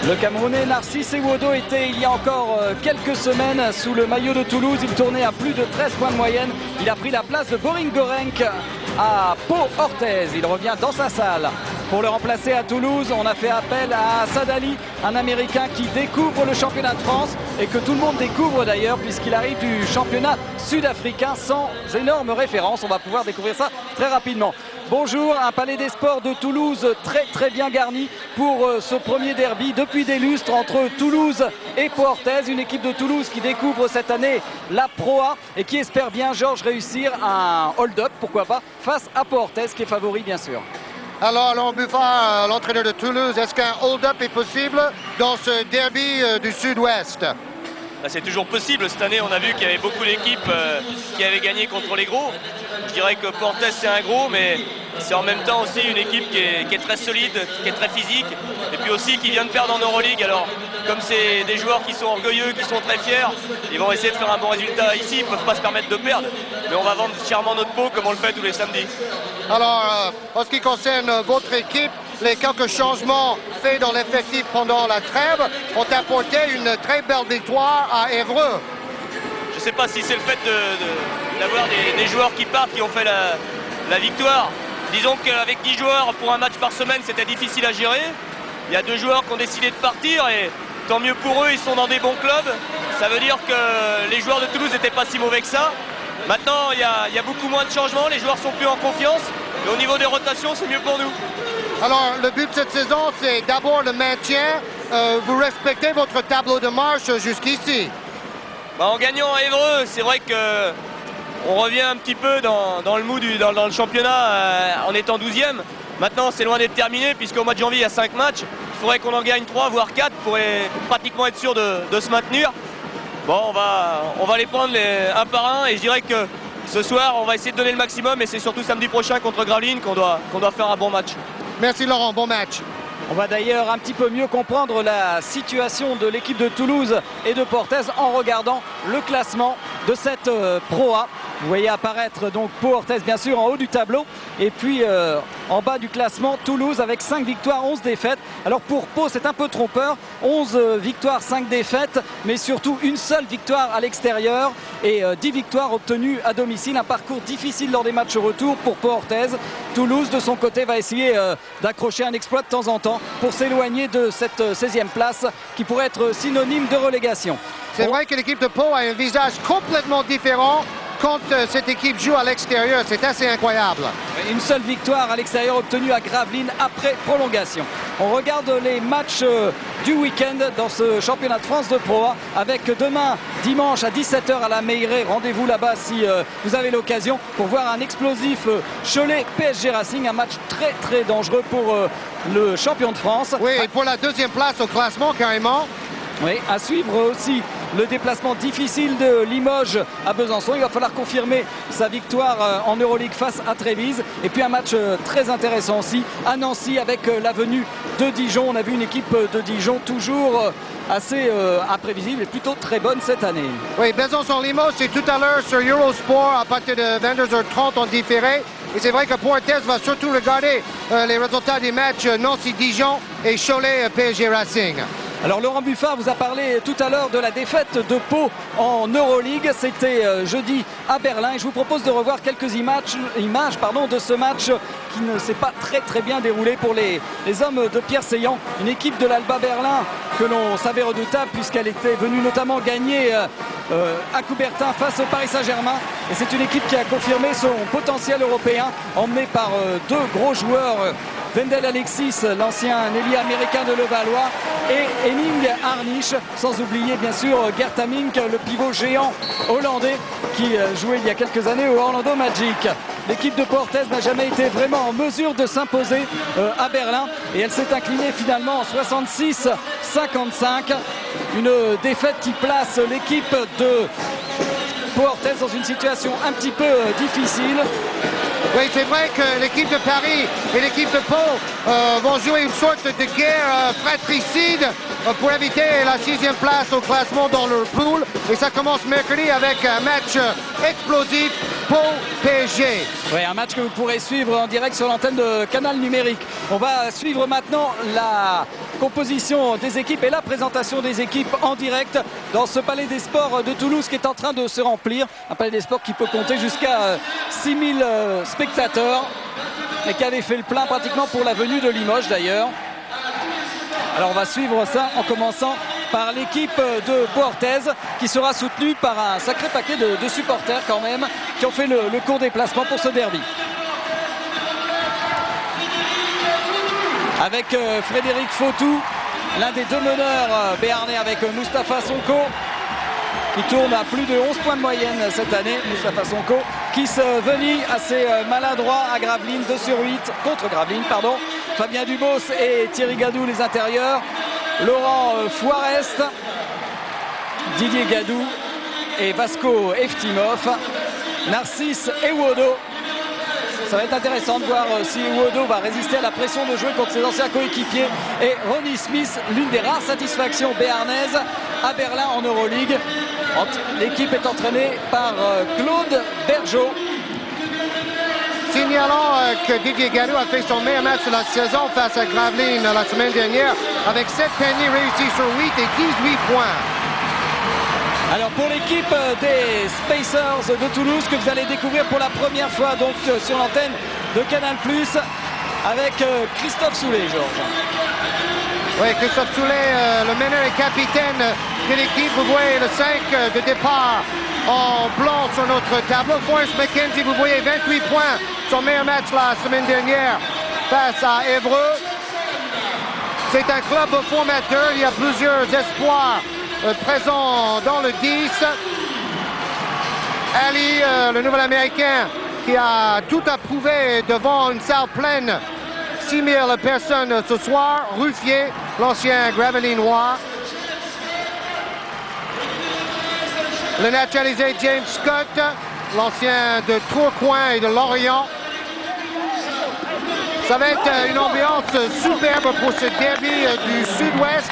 Le Camerounais Narcisse Ewodo était il y a encore quelques semaines sous le maillot de Toulouse. Il tournait à plus de 13 points de moyenne. Il a pris la place de Boring Gorenc à Pau-Orthez. Il revient dans sa salle. Pour le remplacer à Toulouse, on a fait appel à Sadali, un Américain qui découvre le championnat de France et que tout le monde découvre d'ailleurs puisqu'il arrive du championnat sud-africain sans énorme référence. On va pouvoir découvrir ça très rapidement. Bonjour, un palais des sports de Toulouse très bien garni pour ce premier derby depuis des lustres entre Toulouse et Pau-Orthez. Une équipe de Toulouse qui découvre cette année la Pro A et qui espère bien, Georges, réussir un hold-up, pourquoi pas, face à Pau-Orthez qui est favori bien sûr. Alors, Laurent Buffard, l'entraîneur de Toulouse, est-ce qu'un hold-up est possible dans ce derby du Sud-Ouest? C'est toujours possible. Cette année, on a vu qu'il y avait beaucoup d'équipes qui avaient gagné contre les gros. Je dirais que Pau-Orthez, c'est un gros, mais c'est en même temps aussi une équipe qui est très solide, qui est très physique, et puis aussi qui vient de perdre en Euroleague. Alors, comme c'est des joueurs qui sont orgueilleux, qui sont très fiers, ils vont essayer de faire un bon résultat ici. Ils ne peuvent pas se permettre de perdre, mais on va vendre fièrement notre peau comme on le fait tous les samedis. Alors, en ce qui concerne votre équipe, les quelques changements faits dans l'effectif pendant la trêve ont apporté une très belle victoire à Évreux. Je ne sais pas si c'est le fait d'avoir des joueurs qui partent qui ont fait la victoire. Disons qu'avec 10 joueurs pour un match par semaine, c'était difficile à gérer. Il y a 2 joueurs qui ont décidé de partir et tant mieux pour eux, ils sont dans des bons clubs. Ça veut dire que les joueurs de Toulouse n'étaient pas si mauvais que ça. Maintenant, il y a beaucoup moins de changements, les joueurs sont plus en confiance. Et au niveau des rotations, c'est mieux pour nous. Alors, le but de cette saison, c'est d'abord le maintien. Vous respectez votre tableau de marche jusqu'ici. En gagnant à Évreux, c'est vrai qu'on revient un petit peu dans le mood dans le championnat en étant 12e. Maintenant, c'est loin d'être terminé puisqu'au mois de janvier, il y a 5 matchs. Il faudrait qu'on en gagne 3, voire 4 pour pratiquement être sûr de se maintenir. Bon, on va les prendre un par un et je dirais que ce soir, on va essayer de donner le maximum et c'est surtout samedi prochain contre Gravelines qu'on doit faire un bon match. Merci Laurent, bon match. On va d'ailleurs un petit peu mieux comprendre la situation de l'équipe de Toulouse et de Pau-Orthez en regardant le classement de cette Pro A. Vous voyez apparaître donc Pau-Orthez bien sûr en haut du tableau et puis en bas du classement Toulouse avec 5 victoires, 11 défaites. Alors pour Pau c'est un peu trompeur, 11 victoires, 5 défaites, mais surtout une seule victoire à l'extérieur et 10 victoires obtenues à domicile. Un parcours difficile lors des matchs retour pour Pau-Orthez. Toulouse de son côté va essayer d'accrocher un exploit de temps en temps pour s'éloigner de cette 16e place qui pourrait être synonyme de relégation. C'est vrai que l'équipe de Pau a un visage complètement différent quand cette équipe joue à l'extérieur. C'est assez incroyable. Une seule victoire à l'extérieur obtenue à Gravelines après prolongation. On regarde les matchs du week-end dans ce championnat de France de Pro A avec demain dimanche à 17 h à la Meilleray. Rendez-vous là-bas si vous avez l'occasion pour voir un explosif Cholet PSG Racing. Un match très dangereux pour le champion de France. Oui, et pour la 2e place au classement carrément. Oui, à suivre aussi le déplacement difficile de Limoges à Besançon. Il va falloir confirmer sa victoire en Euroleague face à Trévise. Et puis un match très intéressant aussi à Nancy avec la venue de Dijon. On a vu une équipe de Dijon toujours assez imprévisible et plutôt très bonne cette année. Oui, Besançon-Limoges, c'est tout à l'heure sur Eurosport à partir de 22h30 en différé. Et c'est vrai que Pau-Orthez va surtout regarder les résultats des matchs Nancy-Dijon et Cholet-PSG Racing. Alors Laurent Buffard vous a parlé tout à l'heure de la défaite de Pau en Euroleague. C'était jeudi à Berlin et je vous propose de revoir quelques images de ce match qui ne s'est pas très bien déroulé pour les hommes de Pierre Seillant. Une équipe de l'Alba Berlin que l'on savait redoutable puisqu'elle était venue notamment gagner à Coubertin face au Paris Saint-Germain. Et c'est une équipe qui a confirmé son potentiel européen emmené par 2 gros joueurs. Wendell Alexis, l'ancien ailier américain de Levallois, et Henning Harnisch, sans oublier bien sûr Gert Hamink, le pivot géant hollandais qui jouait il y a quelques années au Orlando Magic. L'équipe de Pau-Orthez n'a jamais été vraiment en mesure de s'imposer à Berlin et elle s'est inclinée finalement en 66-55. Une défaite qui place l'équipe de Pau-Orthez dans une situation un petit peu difficile. Oui, c'est vrai que l'équipe de Paris et l'équipe de Pau vont jouer une sorte de guerre fratricide pour éviter la 6e place au classement dans leur pool. Et ça commence mercredi avec un match explosif Pau-PSG. Oui, un match que vous pourrez suivre en direct sur l'antenne de Canal Numérique. On va suivre maintenant la composition des équipes et la présentation des équipes en direct dans ce Palais des Sports de Toulouse qui est en train de se remplir. Un Palais des Sports qui peut compter jusqu'à 6000 spectateurs et qui avait fait le plein pratiquement pour la venue de Limoges d'ailleurs. Alors on va suivre ça en commençant par l'équipe de Pau-Orthez qui sera soutenue par un sacré paquet de supporters quand même qui ont fait le court déplacement pour ce derby. Avec Frédéric Fautou, l'un des deux meneurs béarnais avec Moustapha Sonko qui tourne à plus de 11 points de moyenne cette année. Moustapha Sonko qui se venit assez maladroit à Gravelines, 2 sur 8 contre Gravelines, pardon. Fabien Dubos et Thierry Gadou les intérieurs. Laurent Fouarest, Didier Gadou et Vasco Eftimov. Narcisse Ewodo. Ça va être intéressant de voir si Ewodo va résister à la pression de jouer contre ses anciens coéquipiers. Et Ronnie Smith, l'une des rares satisfactions béarnaises à Berlin en Euroleague. L'équipe est entraînée par Claude Bergeau. Signalons que Didier Gadou a fait son meilleur match de la saison face à Gravelines la semaine dernière avec 7 paniers réussis sur 8 et 18 points. Alors pour l'équipe des Spacers de Toulouse que vous allez découvrir pour la première fois donc sur l'antenne de Canal+, avec Christophe Soulet, Georges. Oui, Christophe Soulet, le meneur et capitaine de l'équipe. Vous voyez le 5 de départ en blanc sur notre tableau. Forrest McKenzie, vous voyez 28 points, son meilleur match la semaine dernière face à Évreux. C'est un club formateur, il y a plusieurs espoirs présents dans le 10. Ali, le nouvel américain, qui a tout approuvé devant une salle pleine, 6000 personnes ce soir. Ruffier, l'ancien Gravelinois. Le naturalisé James Scott, l'ancien de Tourcoing et de Lorient. Ça va être une ambiance superbe pour ce derby du Sud-Ouest.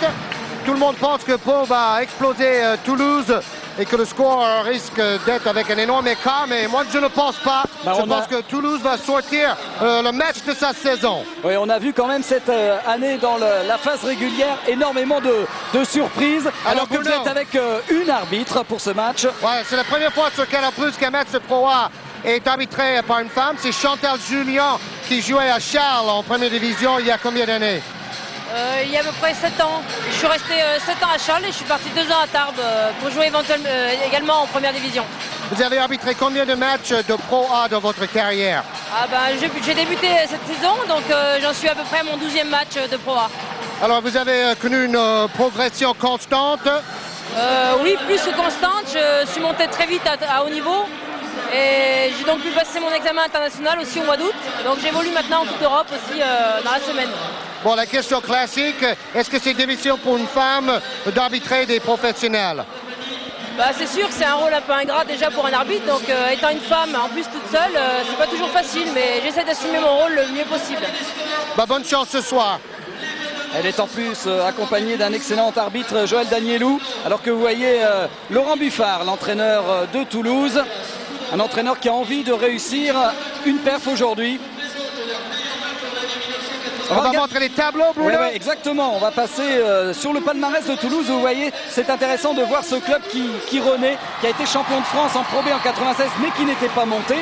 Tout le monde pense que Pau va exploser Toulouse et que le score risque d'être avec un énorme écart, mais moi je ne pense pas. Je pense que Toulouse va sortir le match de sa saison. Oui, on a vu quand même cette année dans la phase régulière énormément de surprises. Alors que vous êtes avec une arbitre pour ce match. Ouais, c'est la première fois sur Canal+ qu'un match de Pro A est arbitré par une femme. C'est Chantal Julien qui jouait à Charles en première division il y a combien d'années? Il y a à peu près 7 ans. Je suis resté 7 ans à Charles et je suis parti 2 ans à Tarbes pour jouer également en première division. Vous avez arbitré combien de matchs de Pro A dans votre carrière? J'ai débuté cette saison, donc j'en suis à peu près à mon 12e match de Pro A. Alors vous avez connu une progression constante? Oui, plus que constante. Je suis monté très vite à haut niveau. Et j'ai donc pu passer mon examen international aussi au mois d'août. Donc j'évolue maintenant en Coupe d'Europe aussi dans la semaine. Bon, la question classique, est-ce que c'est difficile pour une femme d'arbitrer des professionnels? C'est sûr que c'est un rôle un peu ingrat déjà pour un arbitre. Donc étant une femme, en plus toute seule, c'est pas toujours facile. Mais j'essaie d'assumer mon rôle le mieux possible. Bonne chance ce soir. Elle est en plus accompagnée d'un excellent arbitre, Joël Danielou. Alors que vous voyez Laurent Buffard, l'entraîneur de Toulouse. Un entraîneur qui a envie de réussir une perf aujourd'hui. On va montrer les tableaux, Bruno. Oui, exactement. On va passer sur le palmarès de Toulouse. Vous voyez, c'est intéressant de voir ce club qui renaît, qui a été champion de France en Pro B en 96, mais qui n'était pas monté,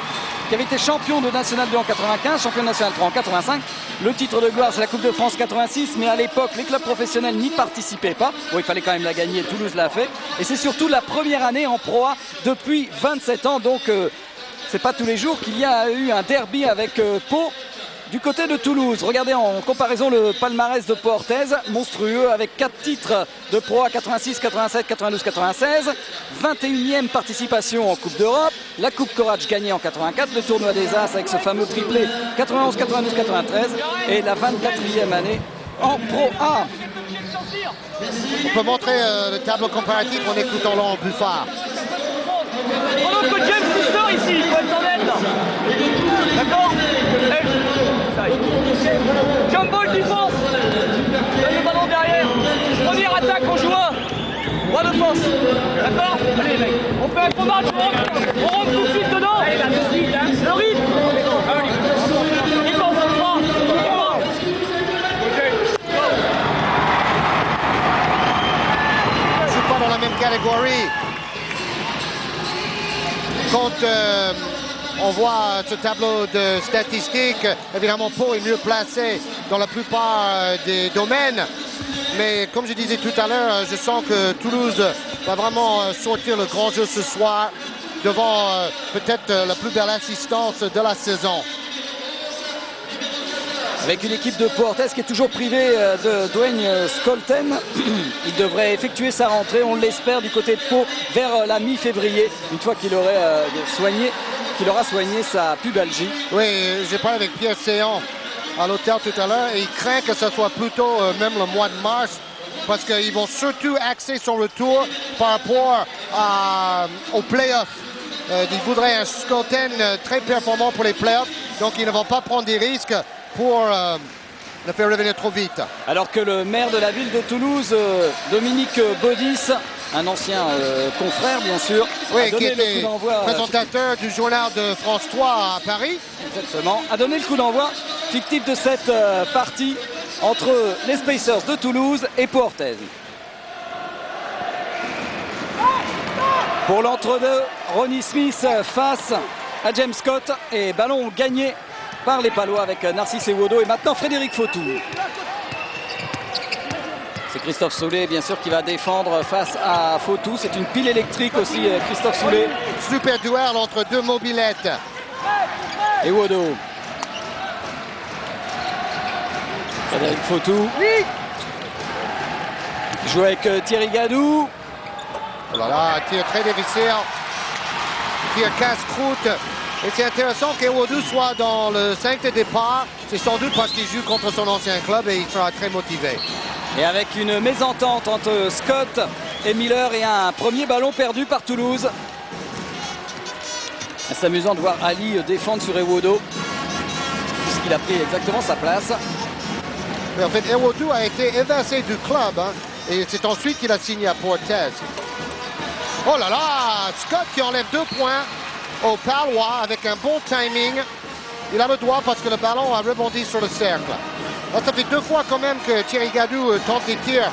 qui avait été champion de National 2 en 95, champion de National 3 en 85. Le titre de gloire, c'est la Coupe de France 86, mais à l'époque, les clubs professionnels n'y participaient pas. Bon, il fallait quand même la gagner, Toulouse l'a fait. Et c'est surtout la première année en Pro A depuis 27 ans. Donc, c'est pas tous les jours qu'il y a eu un derby avec Pau. Du côté de Toulouse, regardez en comparaison le palmarès de Pau-Orthez, monstrueux avec 4 titres de Pro A 86, 87, 92, 96, 21e participation en Coupe d'Europe, la Coupe Courage gagnée en 84, le tournoi des As avec ce fameux triplé 91, 92, 93 et la 24e année en Pro A. On peut montrer le tableau comparatif en écoutant Laurent Buffard. Pendant que James il sort ici, il faut être en aide là. D'accord? Jump ball défense. Donne le ballon derrière. Première attaque en jouant. Droit de force. D'accord? Allez mec. On fait un combat, on rentre tout de suite dedans. Allez, là, tout de suite, hein. Le rythme. Défense en 3. même catégorie. Quand on voit ce tableau de statistiques, évidemment, Pau est mieux placé dans la plupart des domaines. Mais comme je disais tout à l'heure, je sens que Toulouse va vraiment sortir le grand jeu ce soir devant peut-être la plus belle assistance de la saison. Avec une équipe de Pau Orthez qui est toujours privée de Dwayne Skolten. Il devrait effectuer sa rentrée, on l'espère, du côté de Pau vers la mi-février, une fois qu'il aura soigné sa pubalgie. Oui, j'ai parlé avec Pierre Séan à l'hôtel tout à l'heure et il craint que ce soit plutôt même le mois de mars parce qu'ils vont surtout axer son retour par rapport aux playoffs. Ils voudraient un Skolten très performant pour les playoffs, donc ils ne vont pas prendre des risques pour le faire revenir trop vite. Alors que le maire de la ville de Toulouse, Dominique Baudis, un ancien confrère bien sûr, oui, a donné qui était le coup d'envoi, présentateur du journal de France 3 à Paris. Exactement, a donné le coup d'envoi fictif de cette partie entre les Spacers de Toulouse et Pau Orthez. Pour l'entre-deux, Ronnie Smith face à James Scott et ballon gagné par les Palois avec Narcisse Ewodo et maintenant Frédéric Fautou. C'est Christophe Soulet bien sûr qui va défendre face à Fautou. C'est une pile électrique aussi, Christophe Soulet. Super duel entre deux mobilettes. Ewodo. Frédéric Fautou. Il joue avec Thierry Gadou. Oh là là, tir très difficile. Tir casse-croûte. Et c'est intéressant qu'Ewodo soit dans le 5 de départ. C'est sans doute parce qu'il joue contre son ancien club et il sera très motivé. Et avec une mésentente entre Scott et Miller et un premier ballon perdu par Toulouse. C'est amusant de voir Ali défendre sur Ewodo, puisqu'il a pris exactement sa place. Mais en fait, Ewodo a été évincé du club, hein, et c'est ensuite qu'il a signé à Pau Orthez. Oh là là, Scott qui enlève 2 points au Palois avec un bon timing. Il a le droit parce que le ballon a rebondi sur le cercle. Là, ça fait 2 fois quand même que Thierry Gadou tente des tirs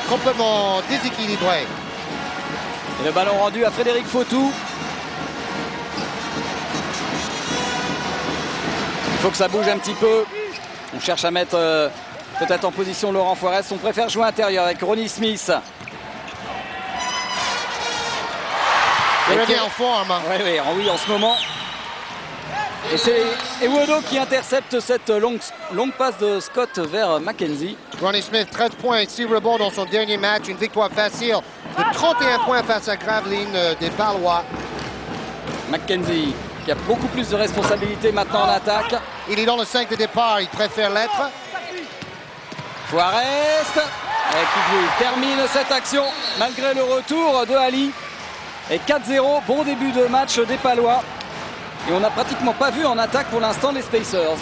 complètement déséquilibrés. Et le ballon rendu à Frédéric Fautou. Il faut que ça bouge un petit peu. On cherche à mettre peut-être en position Laurent Forest. On préfère jouer intérieur avec Ronnie Smith. Il revient en forme. Oui, en ce moment. Et c'est Ewodo qui intercepte cette longue passe de Scott vers Mackenzie. Ronnie Smith, 13 points et 6 rebonds dans son dernier match. Une victoire facile de 31 points face à Gravelines des Palois. Mackenzie qui a beaucoup plus de responsabilités maintenant en attaque. Il est dans le 5 de départ, il préfère l'être. Forest qui termine cette action malgré le retour de Ali. Et 4-0, bon début de match des Palois. Et on n'a pratiquement pas vu en attaque pour l'instant les Spacers.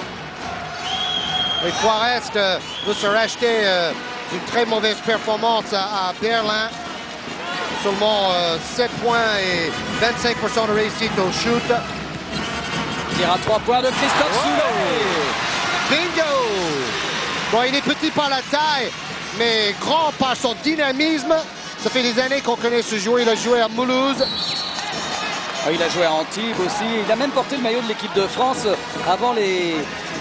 Et Forest veut se racheter une très mauvaise performance à Berlin. Seulement 7 points et 25% de réussite au shoot. Tir à 3 points de Christophe Soulet. Bingo! Bon, il est petit par la taille, mais grand par son dynamisme. Ça fait des années qu'on connaît ce joueur. Il a joué à Mulhouse. Il a joué à Antibes aussi. Il a même porté le maillot de l'équipe de France avant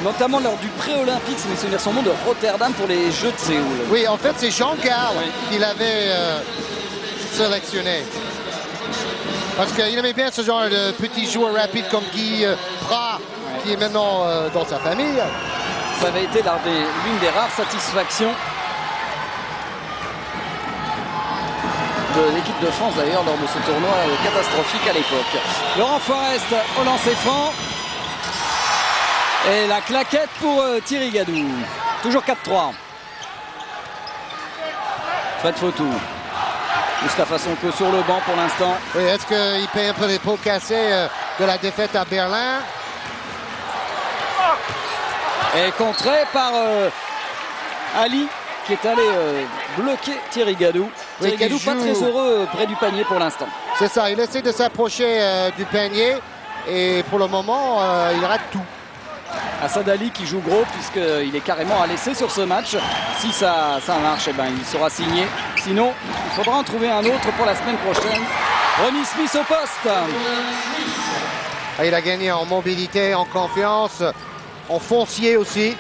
notamment lors du pré-olympique, c'est souvenir son nom, de Rotterdam pour les Jeux de Séoul. Oui, en fait, c'est Jean Gall qui l'avait sélectionné. Parce qu'il aimait bien ce genre de petits joueurs rapides comme Guy Prat, qui est maintenant dans sa famille. Ça avait été l'une des rares satisfactions de l'équipe de France d'ailleurs lors de ce tournoi catastrophique à l'époque. Laurent Forest au lancer franc. Et la claquette pour Thierry Gadou. Toujours 4-3. Fred Fautou. Mustapha Sonko sur le banc pour l'instant. Oui, est-ce qu'il paye un peu les pots cassés de la défaite à Berlin? Et contré par Ali qui est allé bloquer Thierry Gadou. Oui, Thierry Gadou pas très heureux près du panier pour l'instant. C'est ça, il essaie de s'approcher du panier et pour le moment il rate tout. Assad Ali qui joue gros puisqu'il est carrément à l'essai sur ce match. Si ça marche, eh ben, il sera signé. Sinon, il faudra en trouver un autre pour la semaine prochaine. Ronnie Smith au poste. Il a gagné en mobilité, en confiance, en foncier aussi.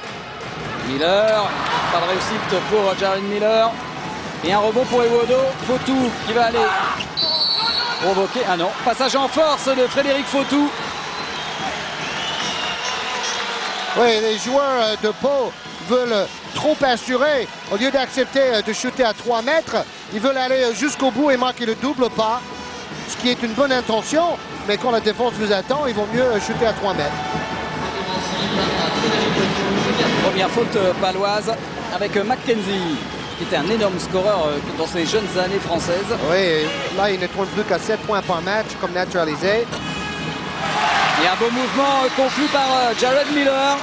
Miller, pas de réussite pour Jared Miller. Et un rebond pour Ewodo. Fotou qui va aller provoquer. Ah non, passage en force de Frédéric Fotou. Oui, les joueurs de Pau veulent trop assurer. Au lieu d'accepter de shooter à 3 mètres, ils veulent aller jusqu'au bout et marquer le double pas. Ce qui est une bonne intention, mais quand la défense vous attend, ils vont mieux shooter à 3 mètres. Première faute paloise avec Mackenzie, qui était un énorme scoreur dans ses jeunes années françaises. Oui, là, il ne tourne plus qu'à 7 points par match, comme naturalisé. Et un beau mouvement conclu par Jared Miller.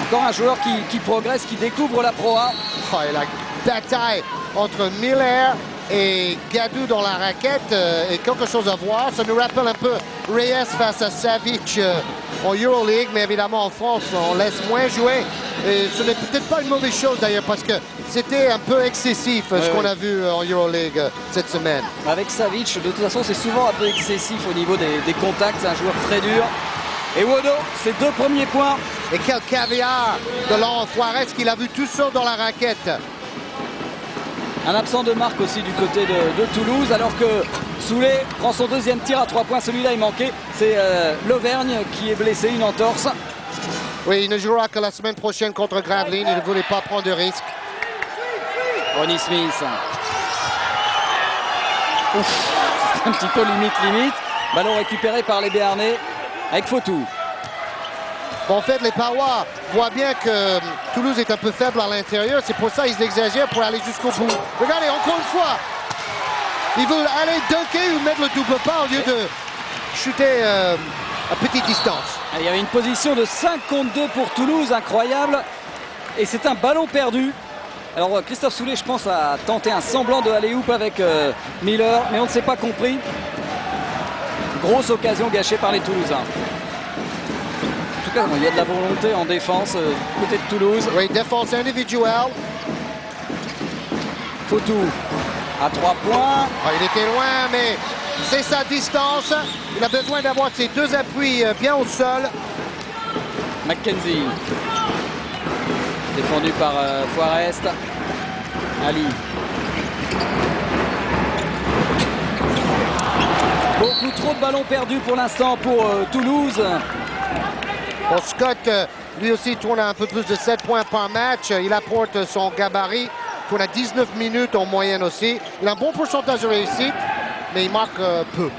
Encore un joueur qui progresse, qui découvre la Pro A. Oh, et la bataille entre Miller et Gadou dans la raquette est quelque chose à voir. Ça nous rappelle un peu Reyes face à Savic en Euroleague, mais évidemment en France, on laisse moins jouer. Et ce n'est peut-être pas une mauvaise chose d'ailleurs, parce que c'était un peu excessif ce qu'on a vu en Euroleague cette semaine. Avec Savic, de toute façon, c'est souvent un peu excessif au niveau des contacts. C'est un joueur très dur. Et Wodo, ses 2 premiers points. Et quel caviar de Laurent Juarez qu'il a vu tout seul dans la raquette. Un absent de marque aussi du côté de Toulouse, alors que Soulet prend son 2e tir à 3 points. Celui-là est manqué. C'est l'Auvergne qui est blessé, une entorse. Oui, il ne jouera que la semaine prochaine contre Gravelines. Il ne voulait pas prendre de risque. Ronnie Smith. Ouf, c'est un petit peu limite. Ballon récupéré par les Béarnais avec Fotou. Bon, en fait, les Parois voient bien que Toulouse est un peu faible à l'intérieur. C'est pour ça qu'ils exagèrent pour aller jusqu'au bout. Regardez, encore une fois, ils veulent aller dunker ou mettre le double pas au lieu de shooter à petite distance. Il y avait une position de 5 contre 2 pour Toulouse, incroyable. Et c'est un ballon perdu. Alors Christophe Soulet, je pense, a tenté un semblant de alley-oop avec Miller, mais on ne s'est pas compris. Grosse occasion gâchée par les Toulousains. En tout cas, il y a de la volonté en défense côté de Toulouse. Oui, défense individuelle. Fotou à 3 points. Oh, il était loin, mais c'est sa distance. Il a besoin d'avoir ses 2 appuis bien au sol. Mackenzie. Défendu par Forest. Ali. Beaucoup trop de ballons perdus pour l'instant pour Toulouse. Bon, Scott, lui aussi, tourne à un peu plus de 7 points par match. Il apporte son gabarit. Il tourne à 19 minutes en moyenne aussi. Il a un bon pourcentage de réussite, mais il marque peu.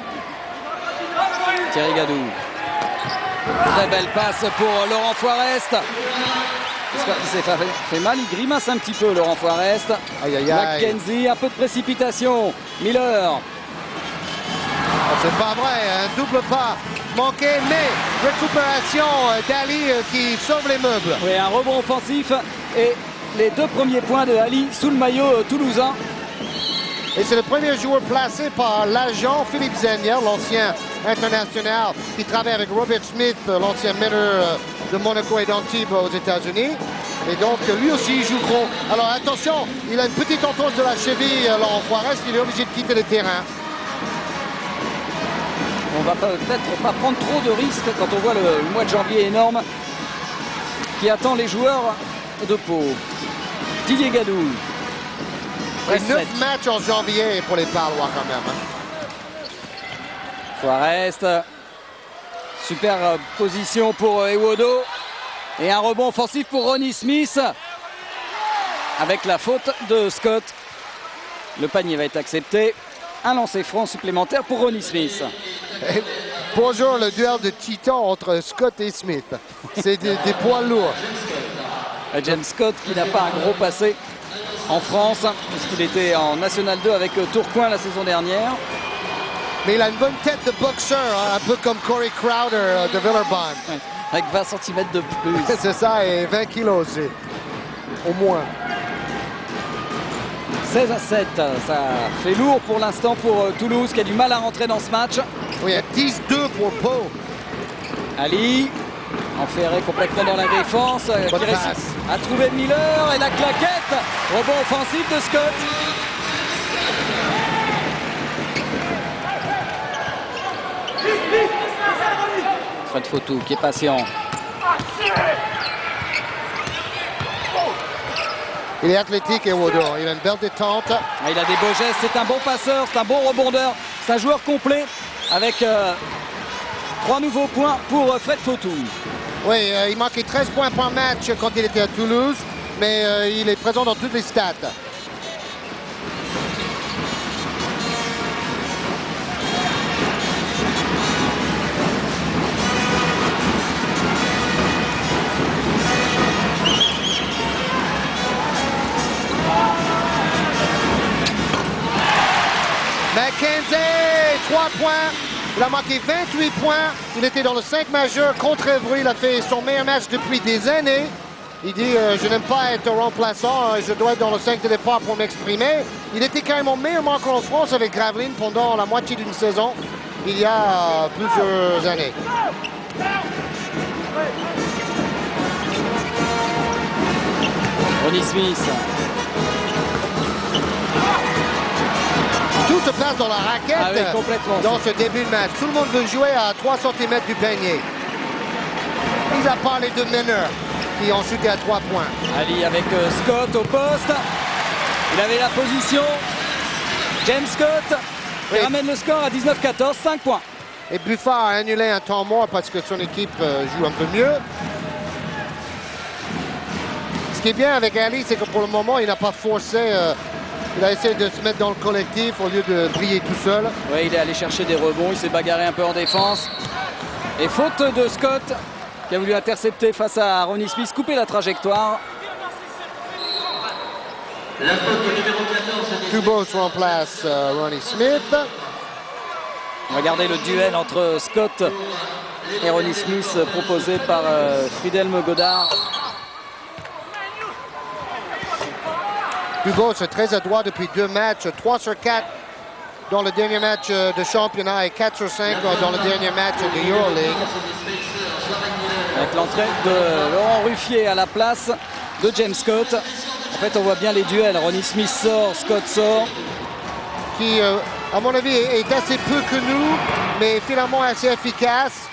Thierry Gadou. Très belle passe pour Laurent Forest. J'espère qu'il s'est fait mal. Il grimace un petit peu, Laurent Forest. Aïe, aïe, aïe. Mackenzie, un peu de précipitation. Miller. Oh, c'est pas vrai, un double pas manqué, mais récupération d'Ali qui sauve les meubles. Oui, un rebond offensif et les 2 premiers points de Ali sous le maillot toulousain. Et c'est le premier joueur placé par l'agent Philippe Zanier, l'ancien international, qui travaille avec Robert Smith, l'ancien meneur de Monaco et d'Antibes aux États-Unis. Et donc, lui aussi, il joue gros. Alors, attention, il a une petite entorse de la cheville, Laurent Juarez, il est obligé de quitter le terrain. On va peut-être pas prendre trop de risques quand on voit le mois de janvier énorme qui attend les joueurs de Pau. Didier Gadou. 9 matchs en janvier pour les Palois quand même. Forest. Super position pour Ewodo. Et un rebond offensif pour Ronnie Smith. Avec la faute de Scott. Le panier va être accepté. Un lancer franc supplémentaire pour Ronnie Smith. Et bonjour, le duel de titans entre Scott et Smith. C'est des poids lourds. James Scott qui n'a pas un gros passé en France, puisqu'il était en National 2 avec Tourcoing la saison dernière. Mais il a une bonne tête de boxeur, hein, un peu comme Corey Crowder de Villeurbanne. Ouais, avec 20 cm de plus. C'est ça, et 20 kilos aussi, au moins. 16-7, ça fait lourd pour l'instant pour Toulouse qui a du mal à rentrer dans ce match. Oui, il y a 10-2 pour Pau. Ali, Enferré complètement dans la défense, qui Bonne réussit passe. à trouver Miller et la claquette. Rebond offensif de Scott. Fred Fautou qui est patient. Il est athlétique et Wodo. Il a une belle détente. Il a des beaux gestes, c'est un bon passeur, c'est un bon rebondeur. C'est un joueur complet avec 3 nouveaux points pour Fred Fautou. Oui, il manquait 13 points par match quand il était à Toulouse, mais il est présent dans toutes les stats. McKenzie, 3 points. Il a manqué 28 points. Il était dans le 5 majeur contre Évry. Il a fait son meilleur match depuis des années. Il dit je n'aime pas être remplaçant, je dois être dans le 5 de départ pour m'exprimer. Il était quand même mon meilleur marqueur en France avec Gravelines pendant la moitié d'une saison, il y a plusieurs années. Ronnie Smith. Tout se passe dans la raquette Ah oui, complètement. dans ce début de match. Tout le monde veut jouer à 3 cm du panier. Mis à part les deux meneurs qui ont chuté à 3 points. Ali avec Scott au poste. Il avait la position. James Scott Oui. ramène le score à 19-14, 5 points. Et Buffard a annulé un temps mort parce que son équipe joue un peu mieux. Ce qui est bien avec Ali, c'est que pour le moment, il n'a pas forcé. Il a essayé de se mettre dans le collectif au lieu de briller tout seul. Oui, il est allé chercher des rebonds, il s'est bagarré un peu en défense. Et faute de Scott, qui a voulu intercepter face à Ronnie Smith, couper la trajectoire. Dubos remplace Ronnie Smith. Regardez le duel entre Scott et Ronnie Smith proposé par Friedhelm Godard. Dubos est très adroit depuis 2 matchs, 3 sur 4 dans le dernier match de championnat et 4 sur 5 dans le dernier match de EuroLeague. Avec l'entrée de Laurent Ruffier à la place de James Scott. En fait, on voit bien les duels. Ronnie Smith sort, Scott sort. Qui, à mon avis, est assez peu connu, mais finalement assez efficace.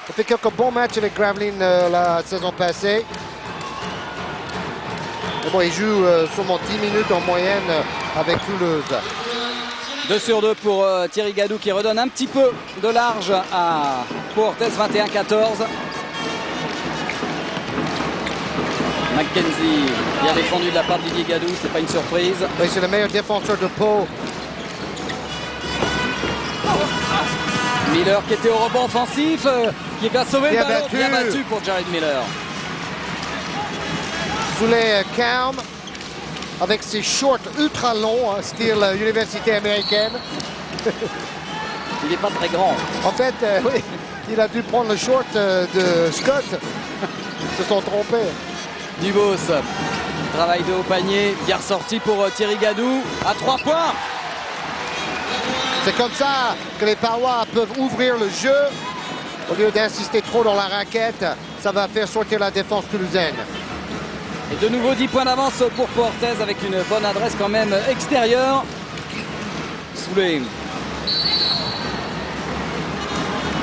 Il a fait quelques bons matchs avec Gravelines la saison passée. Mais bon, il joue seulement 10 minutes en moyenne avec Toulouse. 2 sur 2 pour Thierry Gadou qui redonne un petit peu de large à Pau-Orthez, 21-14. McKenzie bien défendu de la part de Didier Gadou, c'est pas une surprise. Oui, c'est le meilleur défenseur de Pau. Miller qui était au rebond offensif, qui va sauver Bien le ballon, battu. bien battu pour Jared Miller. Soulet calme avec ses shorts ultra longs, style université américaine. Il n'est pas très grand. En fait, oui, il a dû prendre le short de Scott. Ils se sont trompés. Dubos, travail de haut panier, bien ressorti pour Thierry Gadou à 3 points. C'est comme ça que les Parois peuvent ouvrir le jeu. Au lieu d'insister trop dans la raquette, ça va faire sortir la défense toulousaine. Et de nouveau 10 points d'avance pour Pau-Orthez avec une bonne adresse quand même extérieure. Soulet.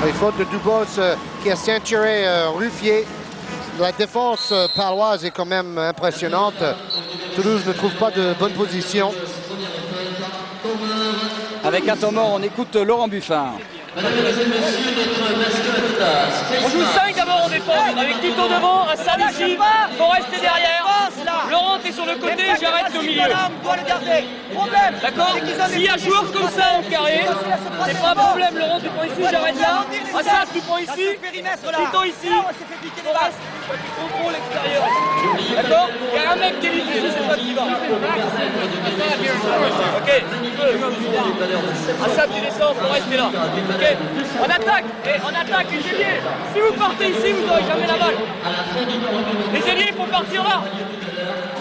Les fautes de Dubos qui a ceinturé Ruffier. La défense paloise est quand même impressionnante. Toulouse ne trouve pas de bonne position. Avec un temps mort, on écoute Laurent Buffard. On joue 5 d'abord en défense, avec Tito devant, un Sam ici, faut rester derrière. Laurent, t'es sur le côté, j'arrête au milieu. D'accord. S'il y a joueur comme ça en carré, c'est pas un problème. Laurent, tu prends ici, j'arrête là. Assad, tu prends ici. Tito ici. Forest, tu contrôles l'extérieur. D'accord. Il y a un mec qui est libre ici, c'est toi qui va. Ok, si tu veux. Assad, tu descends, Forest est là. Ok. On attaque les ailiers. Si vous partez ici, vous n'aurez jamais la balle. Les ailiers, il faut partir là.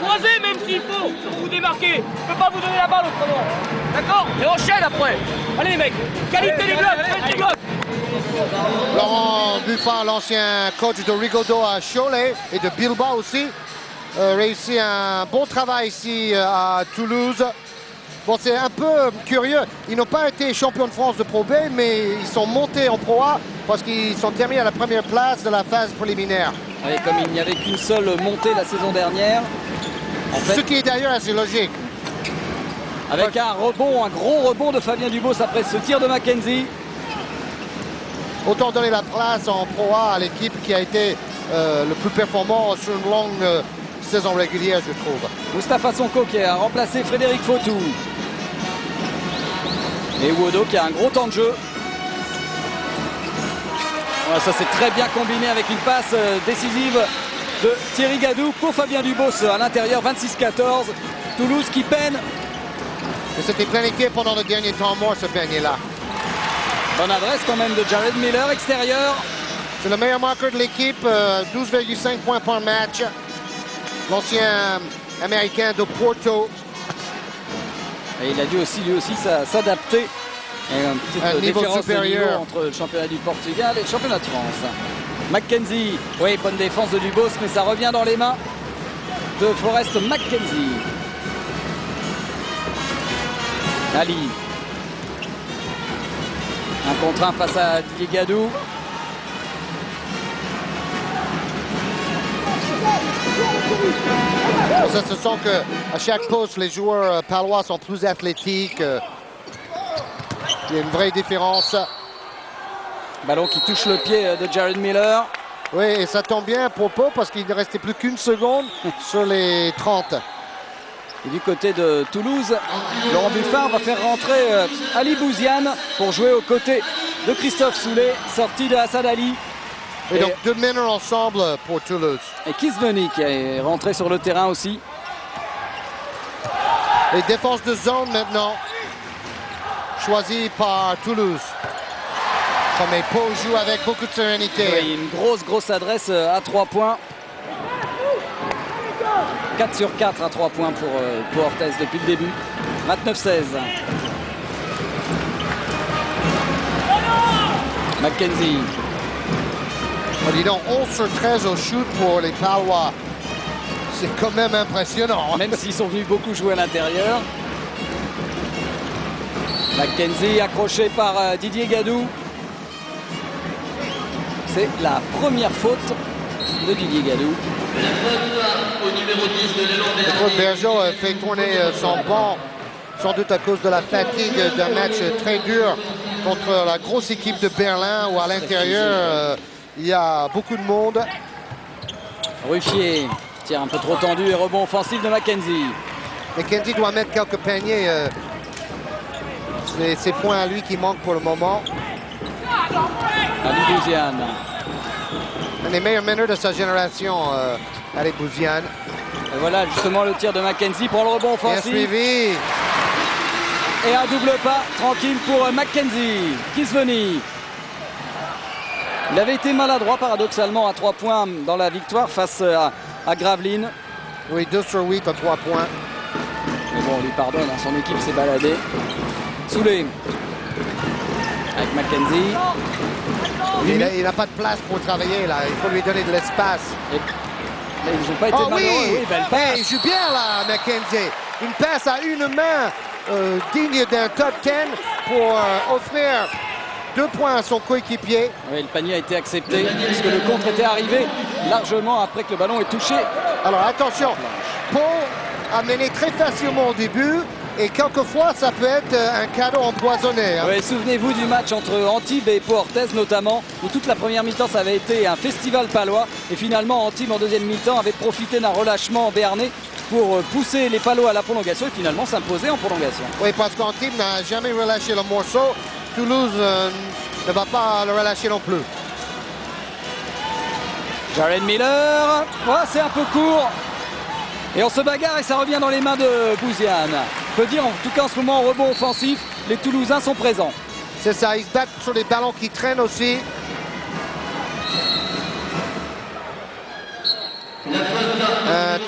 Croisez même s'il faut, vous démarquez. Je peux pas vous donner la balle autrement. D'accord. Et enchaîne après. Allez les mecs, qualité des blocs, faites des blocs. Laurent Buffard, l'ancien coach de Rigaudot à Cholet et de Bilbao aussi, réussit un bon travail ici à Toulouse. Bon, c'est un peu curieux. Ils n'ont pas été champions de France de Pro B, mais ils sont montés en Pro A parce qu'ils sont terminés à la première place de la phase préliminaire. Et comme il n'y avait qu'une seule montée la saison dernière, en fait, Ce qui est d'ailleurs assez logique. avec un rebond, un gros rebond de Fabien Dubos après ce tir de Mackenzie. Autant donner la place en Pro A à l'équipe qui a été le plus performant sur une longue saison régulière, je trouve. Mustapha Sonko qui a remplacé Frédéric Fautou. Et Wodo qui a un gros temps de jeu. Voilà, ça c'est très bien combiné avec une passe décisive de Thierry Gadou pour Fabien Dubos à l'intérieur, 26-14. Toulouse qui peine. Et c'était plein équipe pendant le dernier temps mort, ce panier-là. Bonne adresse quand même de Jared Miller, extérieur. C'est le meilleur marqueur de l'équipe, 12,5 points par match. L'ancien américain de Porto. Et il a dû aussi lui aussi s'adapter. Et une petite Un niveau différence supérieur. de niveau entre le championnat du Portugal et le championnat de France. Mackenzie, oui, bonne défense de Dubos, mais ça revient dans les mains de Forrest Mackenzie. Ali. Un contre un face à Didier Gadou. Ça se sent qu'à chaque poste, les joueurs palois sont plus athlétiques. Il y a une vraie différence. Ballon qui touche le pied de Jared Miller. Oui, et ça tombe bien pour Pau parce qu'il ne restait plus qu'une seconde sur les 30. Et du côté de Toulouse, Laurent Buffard va faire rentrer Ali Bouziane pour jouer aux côtés de Christophe Soulet, sorti de Hassan Ali. Et donc deux meneurs ensemble pour Toulouse. Et Kisveni qui est rentré sur le terrain aussi. Et défense de zone maintenant, choisie par Toulouse. Mais Pau joue avec beaucoup de sérénité. Oui, une grosse adresse à 3 points. 4 sur 4 à 3 points pour Orthez depuis le début. 29-16. Mackenzie. Oh, dis donc, 11 sur 13 au shoot pour les Palois. C'est quand même impressionnant. Même s'ils sont venus beaucoup jouer à l'intérieur. Mackenzie accroché par Didier Gadou. C'est la première faute de Didier Gadou. Claude Bergeau fait tourner son banc, sans doute à cause de la fatigue d'un match très dur contre la grosse équipe de Berlin, où à l'intérieur, il y a beaucoup de monde. Ruffier, tir un peu trop tendu et rebond offensif de Mackenzie. McKenzie doit mettre quelques paniers. C'est ses points à lui qui manquent pour le moment. Ali Bouziane. Un des meilleurs meneurs de sa génération, Ali Bouziane. Et voilà justement le tir de Mackenzie pour le rebond Bien offensif. suivi. Et un double pas tranquille pour Mackenzie. Kisveni. Il avait été maladroit paradoxalement à 3 points dans la victoire face à Gravelines. Oui, 2 sur 8 à 3 points. Mais bon, on lui pardonne, hein, son équipe s'est baladée. Soulet. Avec Mackenzie. Il n'a pas de place pour travailler là. Il faut lui donner de l'espace. Mais ils n'ont pas été Oh malheureux. oui, Oui, belle passe. il joue bien là, Mackenzie. Une passe à une main digne d'un top 10 pour offrir 2 points à son coéquipier. Oui, le panier a été accepté puisque le contre était arrivé largement après que le ballon ait touché. Alors attention, Pau a mené très facilement au début et quelquefois ça peut être un cadeau empoisonné. Hein. Oui, souvenez-vous du match entre Antibes et Pau Orthez notamment, où toute la première mi-temps ça avait été un festival palois et finalement Antibes en deuxième mi-temps avait profité d'un relâchement béarnais pour pousser les Palois à la prolongation et finalement s'imposer en prolongation. Oui, parce qu'Antibes n'a jamais relâché le morceau. Toulouse ne va pas le relâcher non plus. Jared Miller, oh, c'est un peu court. Et on se bagarre et ça revient dans les mains de Bouziane. On peut dire en tout cas en ce moment en rebond offensif, les Toulousains sont présents. C'est ça, ils se battent sur les ballons qui traînent aussi.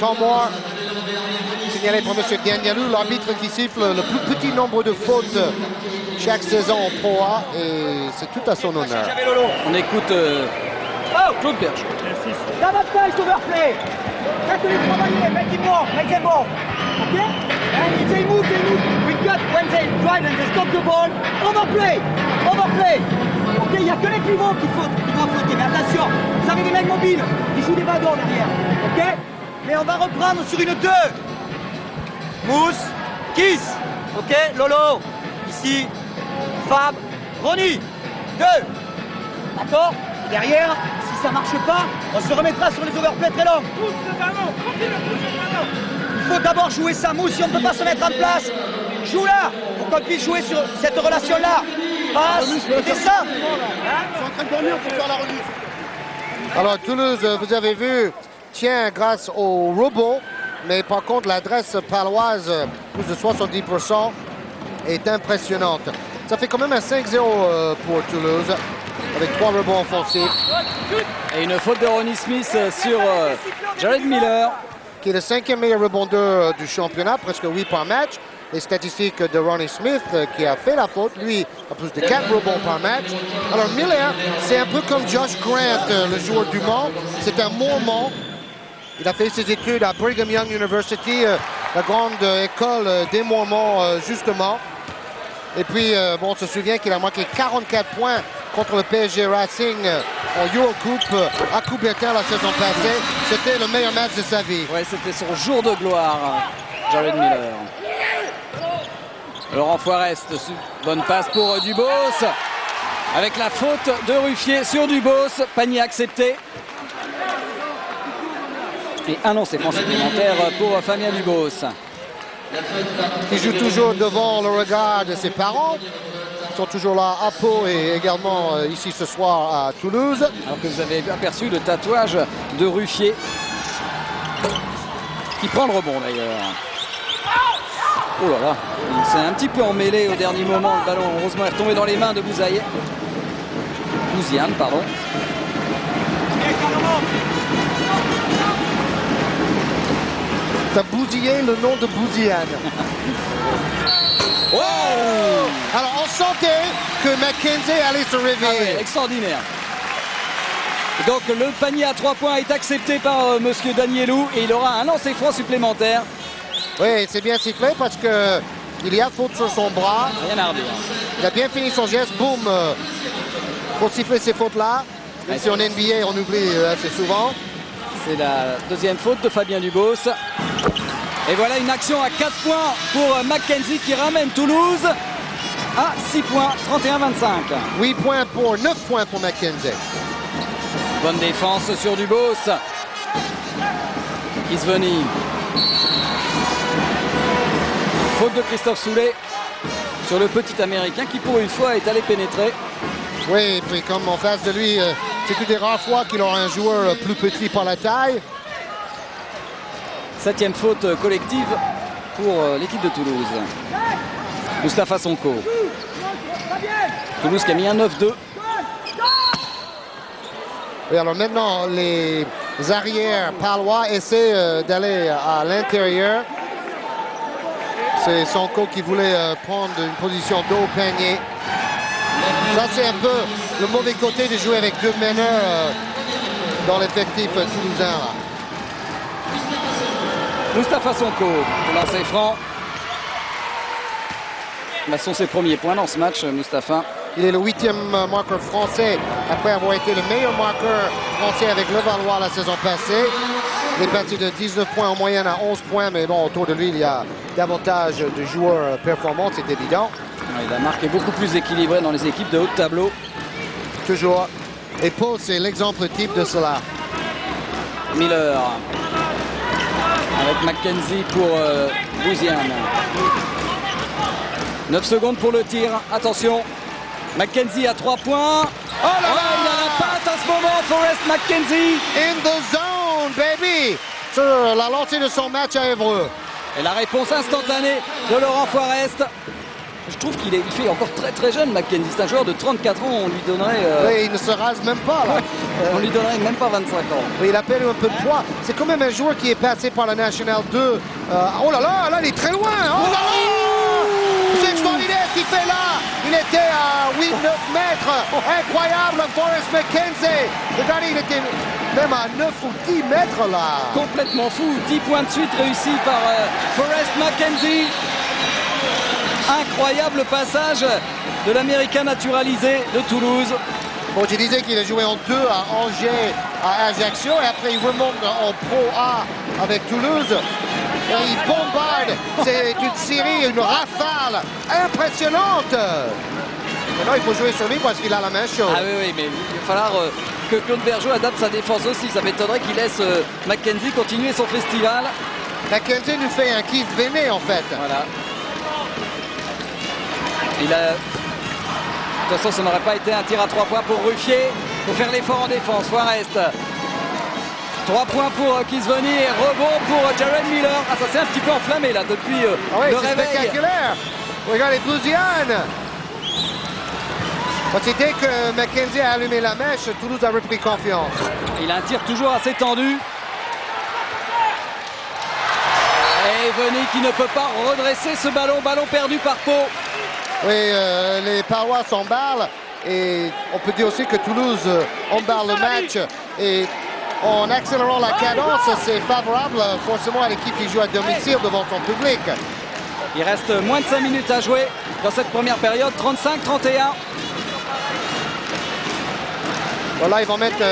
Temps mort signalé par M. Gagnalu, l'arbitre qui siffle le plus petit nombre de fautes chaque saison en Pro A, et c'est tout à son honneur. On écoute Claude Berger. Davantage d'overplay. Faites-les travailler, make it more, make them more. Okay? And if they move, we got when they drive and they stop the ball. Overplay, overplay. Ok, il n'y a que les pivots qui doivent fauter. Mais attention, vous avez des mecs mobiles, ils jouent des ballons derrière. Ok? Mais on va reprendre sur une 2. Mousse, Kiss. Ok, Lolo. Ici, Fab, Ronnie. 2. D'accord? Derrière, si ça marche pas, on se remettra sur les overplays très longs. Pousse le ballon, continue de pousser le ballon. Il faut d'abord jouer sa mousse. Si on ne peut pas se mettre en place, joue là pour qu'on puisse jouer sur cette relation-là. Passe et descend. Ils sont en train de dormir pour faire la remise. Alors Toulouse, vous avez vu, tient grâce au rebond, mais par contre l'adresse paloise, plus de 70%, est impressionnante. Ça fait quand même un 5-0 pour Toulouse, avec 3 rebonds offensifs. Et une faute de Ronnie Smith sur Jared Miller. Qui est le 5e meilleur rebondeur du championnat, presque 8 par match. Les statistiques de Ronnie Smith qui a fait la faute, lui a plus de 4 rebonds par match. Alors Miller, c'est un peu comme Josh Grant, le joueur du Mans. C'est un Mormon. Il a fait ses études à Brigham Young University, la grande école des Mormons justement. Et puis, bon, on se souvient qu'il a marqué 44 points contre le PSG Racing en Eurocoupe à Coubertin la saison passée. C'était le meilleur match de sa vie. Ouais, c'était son jour de gloire, Jared Miller. Laurent Forest, bonne passe pour Dubos. Avec la faute de Ruffier sur Dubos, panier accepté. Et un lancer franc supplémentaire pour Fabien Dubos. Il joue toujours devant le regard de ses parents. Ils sont toujours là à Pau et également ici ce soir à Toulouse. Alors que vous avez aperçu le tatouage de Ruffier, qui prend le rebond d'ailleurs. Oh là là, il s'est un petit peu emmêlé au dernier moment. Le ballon, heureusement, est retombé dans les mains de Bouziane, pardon. T'as bousillé le nom de Bouziane. Oh! Alors on sentait que McKenzie allait se réveiller. Ah ouais, extraordinaire. Donc le panier à 3 points est accepté par monsieur Danielou et il aura un lancer franc supplémentaire. Oui, c'est bien sifflé parce qu'il y a faute sur son bras. Rien à redire. Il a bien fini son geste, boum. Pour siffler ces fautes-là. Même si en NBA, on oublie assez souvent. C'est la deuxième faute de Fabien Dubos. Et voilà une action à 4 points pour McKenzie qui ramène Toulouse à 6 points, 31-25. 8 points pour 9 points pour McKenzie. Bonne défense sur Dubos. Kisveni. Faute de Christophe Soulet sur le petit Américain qui pour une fois est allé pénétrer. Oui, et puis comme en face de lui, c'est une des rares fois qu'il aura un joueur plus petit par la taille. 7e faute collective pour l'équipe de Toulouse. Moustapha Sonko. Toulouse qui a mis un 9-2. Et alors maintenant, les arrières palois essaient d'aller à l'intérieur. C'est Sonko qui voulait prendre une position dos au panier. Ça, c'est un peu le mauvais côté de jouer avec deux meneurs dans l'effectif toulousain. Là. Moustapha Sonko, lancer franc. Ce sont ses premiers points dans ce match, Moustapha. Il est le 8e marqueur français après avoir été le meilleur marqueur français avec Levallois la saison passée. Il est parti de 19 points en moyenne à 11 points, mais bon, autour de lui, il y a davantage de joueurs performants, c'est évident. Il a marqué beaucoup plus équilibré dans les équipes de haut de tableau. Toujours. Et Pau, c'est l'exemple type de cela. Miller. Avec McKenzie pour Bouziane. 9 secondes pour le tir. Attention. McKenzie à 3 points. Oh là là, il a la patte à ce moment, Forest McKenzie. In the zone, baby! Sur la lancée de son match à Évreux. Et la réponse instantanée de Laurent Forest. Je trouve qu'il fait encore très jeune, Mackenzie. C'est un joueur de 34 ans, on lui donnerait... Oui, il ne se rase même pas là. on lui donnerait même pas 25 ans. Oui, il a perdu un peu de poids. C'est quand même un joueur qui est passé par la National 2. Oh là là, là il est très loin. Oh là là, c'est extraordinaire ce qu'il fait là. Il était à 8-9 mètres. Incroyable, Forrest McKenzie. Regardez, il était même à 9 ou 10 mètres là. Complètement fou. 10 points de suite réussis par Forrest McKenzie. Incroyable passage de l'Américain naturalisé de Toulouse. Bon, je disais qu'il a joué en 2 à Angers, à Ajaccio, et après il remonte en Pro A avec Toulouse. Et il bombarde. C'est une série, une rafale impressionnante. Maintenant, il faut jouer sur lui parce qu'il a la main chaude. Ah oui, mais il va falloir que Claude Bergeau adapte sa défense aussi. Ça m'étonnerait qu'il laisse Mackenzie continuer son festival. Mackenzie nous fait un Keith Venet en fait. Voilà. De toute façon, ça n'aurait pas été un tir à 3 points pour Ruffier. Il faut faire l'effort en défense. Forrest. 3 points pour Kisveni et rebond pour Jared Miller. Ah, ça s'est un petit peu enflammé là depuis le réveil. C'est spectaculaire. Regardez Bouziane. Dès que Mackenzie a allumé la mèche, Toulouse a repris confiance. Il a un tir toujours assez tendu. Et Veni qui ne peut pas redresser ce ballon. Ballon perdu par Pau. Oui, les Parois s'emballent et on peut dire aussi que Toulouse emballe le match et en accélérant la cadence, c'est favorable forcément à l'équipe qui joue à domicile devant son public. Il reste moins de 5 minutes à jouer dans cette première période, 35-31. Voilà, ils vont mettre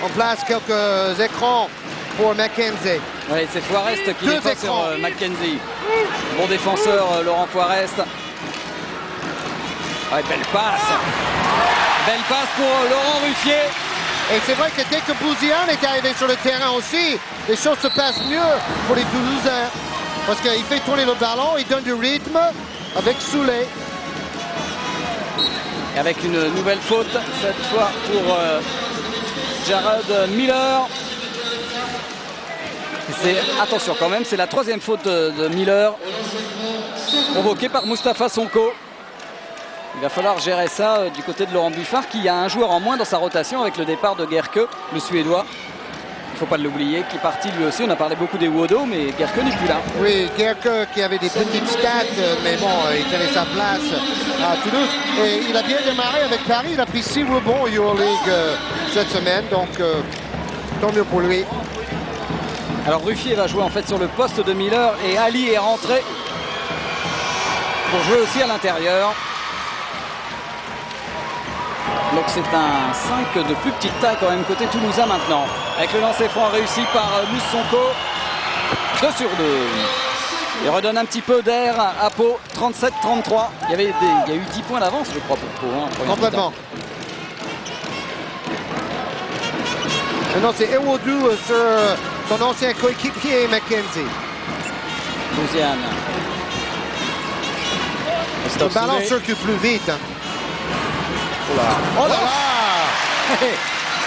en place quelques écrans pour Mackenzie. Oui, c'est Forrest qui défend sur Mackenzie. Bon défenseur, Laurent Forrest. Ouais, belle passe. Belle passe pour Laurent Ruffier. Et c'est vrai que dès que Bouziane est arrivé sur le terrain aussi, les choses se passent mieux pour les Toulousains. Parce qu'il fait tourner le ballon, il donne du rythme avec Soulet. Et avec une nouvelle faute, cette fois pour Jared Miller. Attention quand même, c'est la 3e faute de Miller, provoquée par Mustapha Sonko. Il va falloir gérer ça du côté de Laurent Buffard qui a un joueur en moins dans sa rotation avec le départ de Gerke, le Suédois. Il ne faut pas l'oublier, qui est parti lui aussi. On a parlé beaucoup des Wodo, mais Gerke n'est plus là. Oui, Gerke qui avait des petites stats, mais bon, il tenait sa place à Toulouse. Et il a bien démarré avec Paris. Il a pris 6 rebonds au Euroleague cette semaine, donc tant mieux pour lui. Alors Ruffier va jouer en fait sur le poste de Miller et Ali est rentré pour jouer aussi à l'intérieur. Donc c'est un 5 de plus petite taille quand même côté toulousain maintenant. Avec le lancer franc réussi par Moussonko. 2 sur 2. Il redonne un petit peu d'air à Pau. 37-33. Il y a eu 10 points d'avance je crois pour Pau. Complètement. Maintenant c'est Ewodu sur son ancien coéquipier Mackenzie. Bouziane. Le ballon circule plus vite. Oh là là!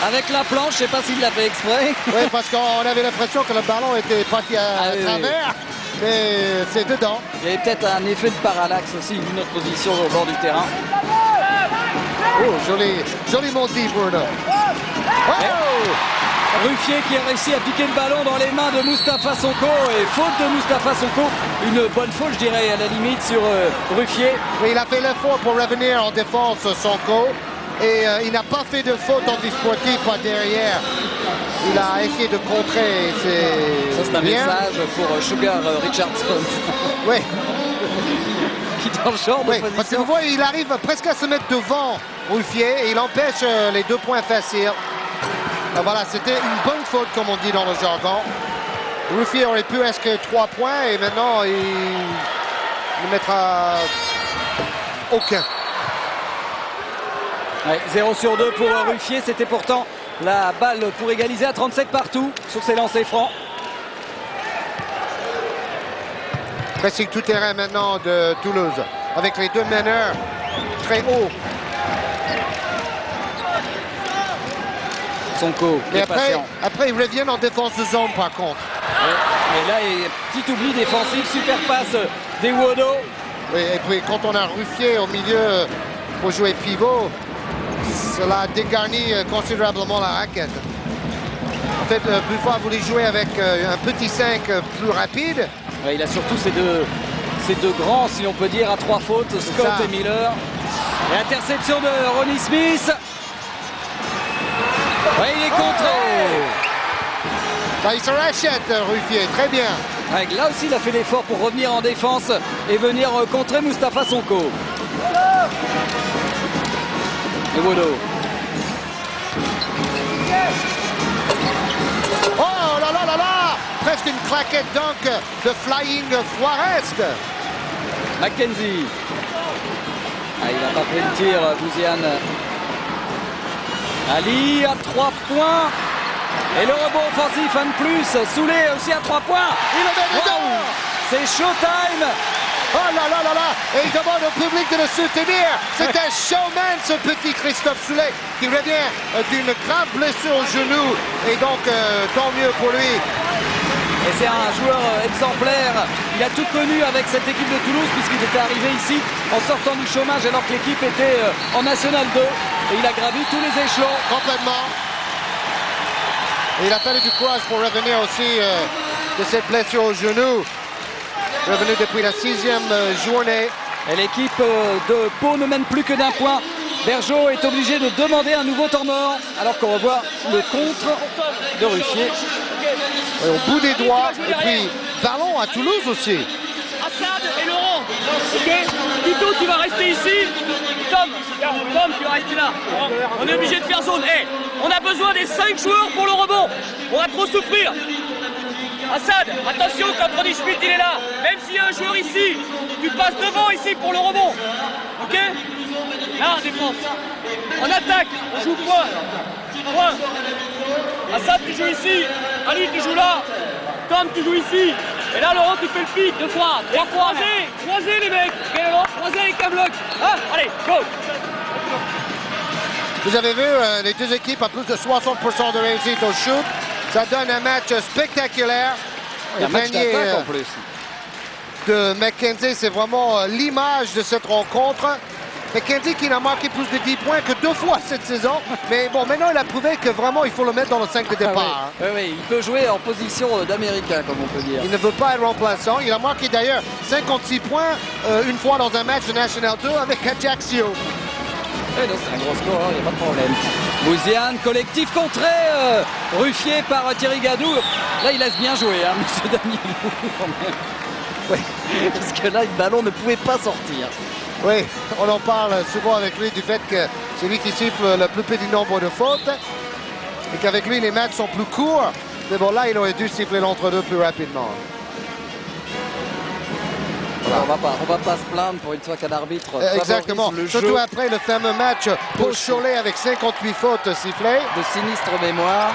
Avec la planche, je ne sais pas s'il l'a fait exprès. Oui, parce qu'on avait l'impression que le ballon était parti à travers, mais c'est dedans. Il y avait peut-être un effet de parallaxe aussi, vu notre position au bord du terrain. Oh, joliment dit, Bruno. Oh! Ruffier qui a réussi à piquer le ballon dans les mains de Mustapha Sonko et faute de Mustapha Sonko, une bonne faute je dirais à la limite sur Ruffier. Oui, il a fait l'effort pour revenir en défense Sonko et il n'a pas fait de faute anti-sportive par derrière. Il a essayé de contrer. Ça c'est un message pour Sugar Richardson. Oui. Qui est dans le genre de position. Parce que vous voyez, il arrive presque à se mettre devant Ruffier et il empêche les 2 points faciles. Voilà, c'était une bonne faute, comme on dit dans le jargon. Ruffier aurait pu inscrire 3 points et maintenant il ne mettra aucun. Ouais, 0 sur 2 pour Ruffier. C'était pourtant la balle pour égaliser à 37 partout sur ses lancers francs. Pressing tout terrain maintenant de Toulouse avec les 2 meneurs très hauts. Sonko, et après, ils reviennent en défense de zone par contre. Ouais, mais là, petit oubli défensif, super passe des Wodo. Oui, et puis quand on a Ruffier au milieu pour jouer pivot, cela dégarnit considérablement la raquette. En fait, Buffon a voulu jouer avec un petit 5 plus rapide. Ouais, il a surtout ces deux grands, si on peut dire, à 3 fautes, Scott et Miller. Et interception de Ronnie Smith. Ouais, il est contré. Bah, il se rachète, Ruffier, très bien. Ouais, là aussi, il a fait l'effort pour revenir en défense et venir contrer Mustapha Sonko. Et Wodo. Oh là là là là! Presque une claquette dunk de Flying Forest. McKenzie. Ah, il n'a pas pris le tir, Bouziane. Ali à 3 points. Et le rebond offensif, un de plus. Soulé aussi à 3 points. Il le met dedans. C'est showtime. Oh là là là là! Et il demande au public de le soutenir. C'est un showman, ce petit Christophe Soulé, qui revient d'une grave blessure au genou. Et donc, tant mieux pour lui. Et c'est un joueur exemplaire. Il a tout connu avec cette équipe de Toulouse puisqu'il était arrivé ici en sortant du chômage alors que l'équipe était en National 2. Et il a gravi tous les échelons. Complètement. Et il a fallu du courage pour revenir aussi de cette blessure au genou. Revenu depuis la 6e journée. Et l'équipe de Pau ne mène plus que d'un point. Bergeau est obligé de demander un nouveau temps mort alors qu'on revoit le contre de Ruffier. Et au bout des doigts. Et puis, ballon à Toulouse aussi. Assad et Laurent. Ok. Tito, tu vas rester ici. Tom, tu vas rester là. On est obligé de faire zone. Hey, on a besoin des 5 joueurs pour le rebond. On va trop souffrir. Assad, attention quand Ronnie Smith il est là. Même s'il y a un joueur ici, tu passes devant ici pour le rebond. Ok. Là, défense. En attaque, on joue point. Assad, tu joues ici. Ali, tu joues là. Tom, tu joues ici. Et là, Laurent, tu fais le pic 2 fois, 3 fois. Croisez les mecs. Ok, Laurent, croisez avec un bloc. Ah, allez, go. Vous avez vu, les deux équipes ont plus de 60% de réussite au shoot. Ça donne un match spectaculaire. Il y a un match panier d'attaque en plus. de McKenzie, c'est vraiment l'image de cette rencontre. McKenzie qui n'a marqué plus de 10 points que 2 fois cette saison. Mais bon, maintenant, il a prouvé que vraiment, il faut le mettre dans le 5 de départ. Ah oui, il peut jouer en position d'américain, comme on peut dire. Il ne veut pas être remplaçant. Il a marqué d'ailleurs 56 points une fois dans un match de National 2 avec Ajaccio. Eh non, c'est un gros score, il n'y a pas de problème. Bouziane, collectif contré, Ruffier par Thierry Gadou. Là, il laisse bien jouer, hein, monsieur Danielou, quand même. Ouais, parce que là, le ballon ne pouvait pas sortir. Oui, on en parle souvent avec lui du fait que c'est lui qui siffle le plus petit nombre de fautes et qu'avec lui, les matchs sont plus courts. Mais bon, là, il aurait dû siffler l'entre-deux plus rapidement. Voilà. On va pas se plaindre pour une fois qu'un arbitre Exactement, favorise le surtout jeu après le fameux match pour Cholet avec 58 fautes sifflées. de sinistre mémoire.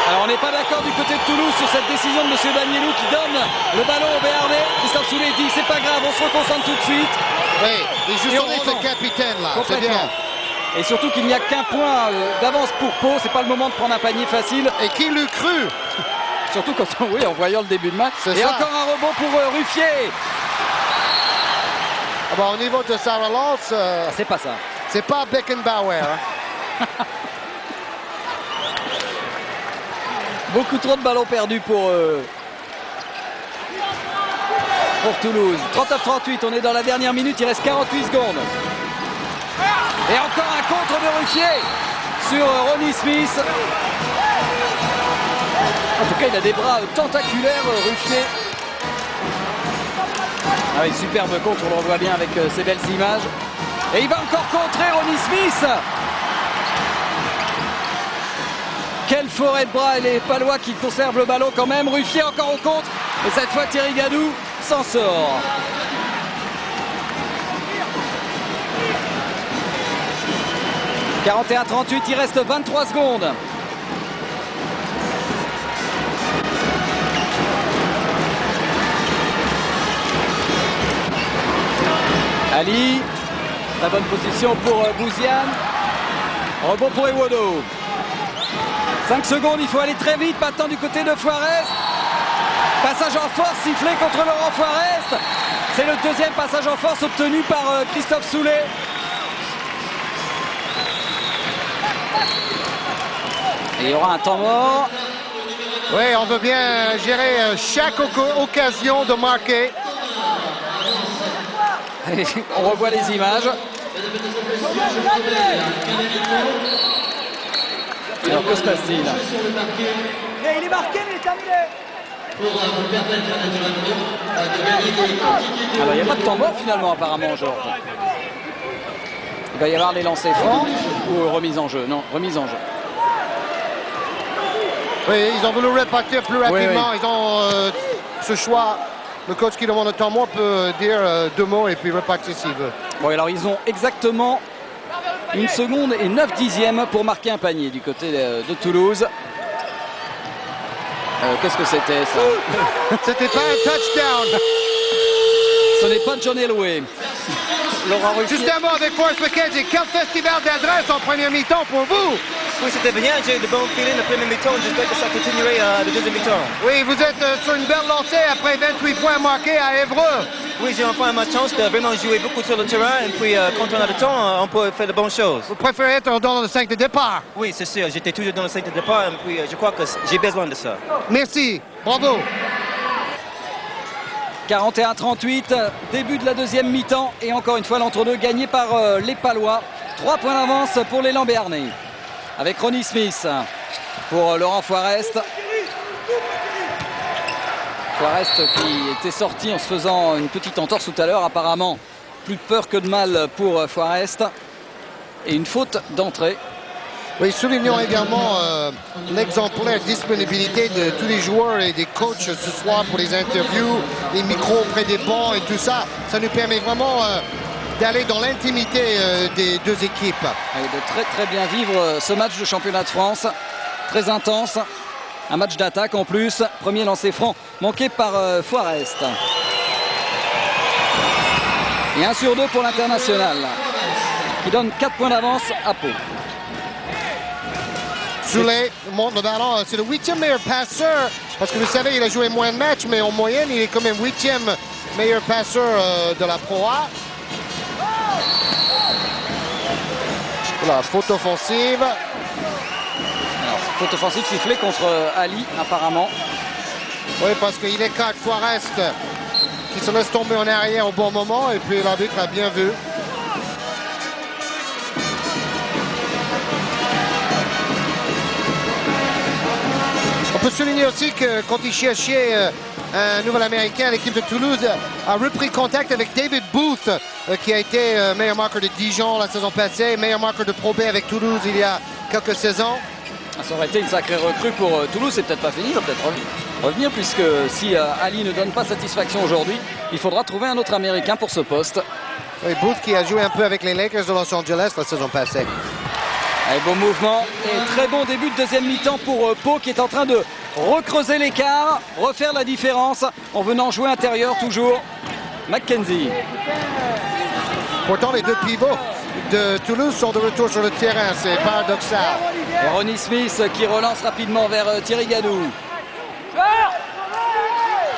Alors on n'est pas d'accord du côté de Toulouse sur cette décision de M. Danielou qui donne le ballon au Béarnais. Christophe Soulé dit c'est pas grave, on se reconcentre tout de suite. Oui, il joue Et son on rôle défend. de capitaine là, c'est Complètement. bien. Et surtout qu'il n'y a qu'un point d'avance pour Pau, c'est pas le moment de prendre un panier facile. Et qui l'eût cru? Surtout quand oui, en voyant le début de match. C'est Et ça. encore un rebond pour Ruffier. Ah bon, au niveau de sa relance, C'est pas ça. c'est pas Beckenbauer. Hein. Beaucoup trop de ballons perdus pour Toulouse. 39-38, on est dans la dernière minute, il reste 48 secondes. Et encore un contre de Ruffier sur Ronnie Smith. En tout cas, il a des bras tentaculaires, Ruffier. Ah oui, superbe contre, on le revoit bien avec ces belles images. Et il va encore contrer Ronnie Smith. Quelle forêt de bras, et les Palois qui conservent le ballon quand même. Ruffier encore au contre. Et cette fois, Thierry Gadou s'en sort. « 41-38, il reste 23 secondes. Ali, la bonne position pour Bouziane. Rebond pour Ewodo. 5 secondes, il faut aller très vite maintenant du côté de Forest. Passage en force sifflé contre Laurent Forest. C'est le deuxième passage en force obtenu par Christophe Soulet. Et il y aura un temps mort. Oui, on veut bien gérer chaque occasion de marquer. Et on revoit les images. Alors que se passe-t-il? Mais il est marqué, mais il est terminé. Alors il n'y a pas de temps mort finalement apparemment, Georges. Il va y avoir les lancers francs ou remise en jeu? Non, remise en jeu. Oui, ils ont voulu répartir plus rapidement. Oui. Ils ont ce choix. Le coach qui demande un temps mort peut dire 2 mots et puis repartir s'il veut. Bon, alors ils ont exactement 1 seconde et 9 dixièmes pour marquer un panier du côté de Toulouse. Qu'est-ce que c'était ça? C'était pas un touchdown. Ce n'est pas John Elway. Laurent Ruquier. Justement, avec Forrest McKenzie, quel festival d'adresse en première mi-temps pour vous? Oui, c'était bien, j'ai eu de bons feelings le premier mi-temps, j'espère que ça continuerait le deuxième mi-temps. Oui, vous êtes sur une belle lancée après 28 points marqués à Évreux. Oui, j'ai enfin ma chance de vraiment jouer beaucoup sur le terrain et puis quand on a le temps, on peut faire de bonnes choses. Vous préférez être dans le 5 de départ? Oui, c'est sûr, j'étais toujours dans le 5 de départ et puis je crois que j'ai besoin de ça. Merci, bravo. 41-38, début de la deuxième mi-temps et encore une fois l'entre-deux gagné par les Palois. 3 points d'avance pour les Lambernais. Avec Ronnie Smith pour Laurent Forest. Forest qui était sorti en se faisant une petite entorse tout à l'heure apparemment. Plus de peur que de mal pour Forest. Et une faute d'entrée. Oui, soulignons également l'exemplaire disponibilité de tous les joueurs et des coachs ce soir pour les interviews, les micros près des bancs et tout ça. Ça nous permet vraiment d'aller dans l'intimité des deux équipes. Et de très très bien vivre ce match de championnat de France. Très intense. Un match d'attaque en plus. Premier lancer franc manqué par Forest. Et 1 sur 2 pour l'international. Qui donne 4 points d'avance à Pau. Soulet monte le ballon, c'est le 8e meilleur passeur. Parce que vous savez, il a joué moins de matchs, mais en moyenne, il est quand même 8e meilleur passeur de la Pro A. Voilà, faute offensive. Alors, faute offensive sifflée contre Ali, apparemment. Oui, parce qu'il écarte Forest qui se laisse tomber en arrière au bon moment. Et puis l'arbitre a bien vu. On peut souligner aussi que quand il cherchait un nouvel Américain, l'équipe de Toulouse a repris contact avec David Booth, qui a été meilleur marqueur de Dijon la saison passée, meilleur marqueur de Pro B avec Toulouse il y a quelques saisons. Ça aurait été une sacrée recrue pour Toulouse. C'est peut-être pas fini, il va peut-être revenir puisque si Ali ne donne pas satisfaction aujourd'hui, il faudra trouver un autre Américain pour ce poste. Oui, Booth qui a joué un peu avec les Lakers de Los Angeles la saison passée. Allez, bon mouvement et très bon début de deuxième mi-temps pour Pau qui est en train de recreuser l'écart, refaire la différence en venant jouer intérieur toujours. McKenzie. Pourtant, les deux pivots de Toulouse sont de retour sur le terrain, c'est paradoxal. Et Ronnie Smith qui relance rapidement vers Thierry Gadou.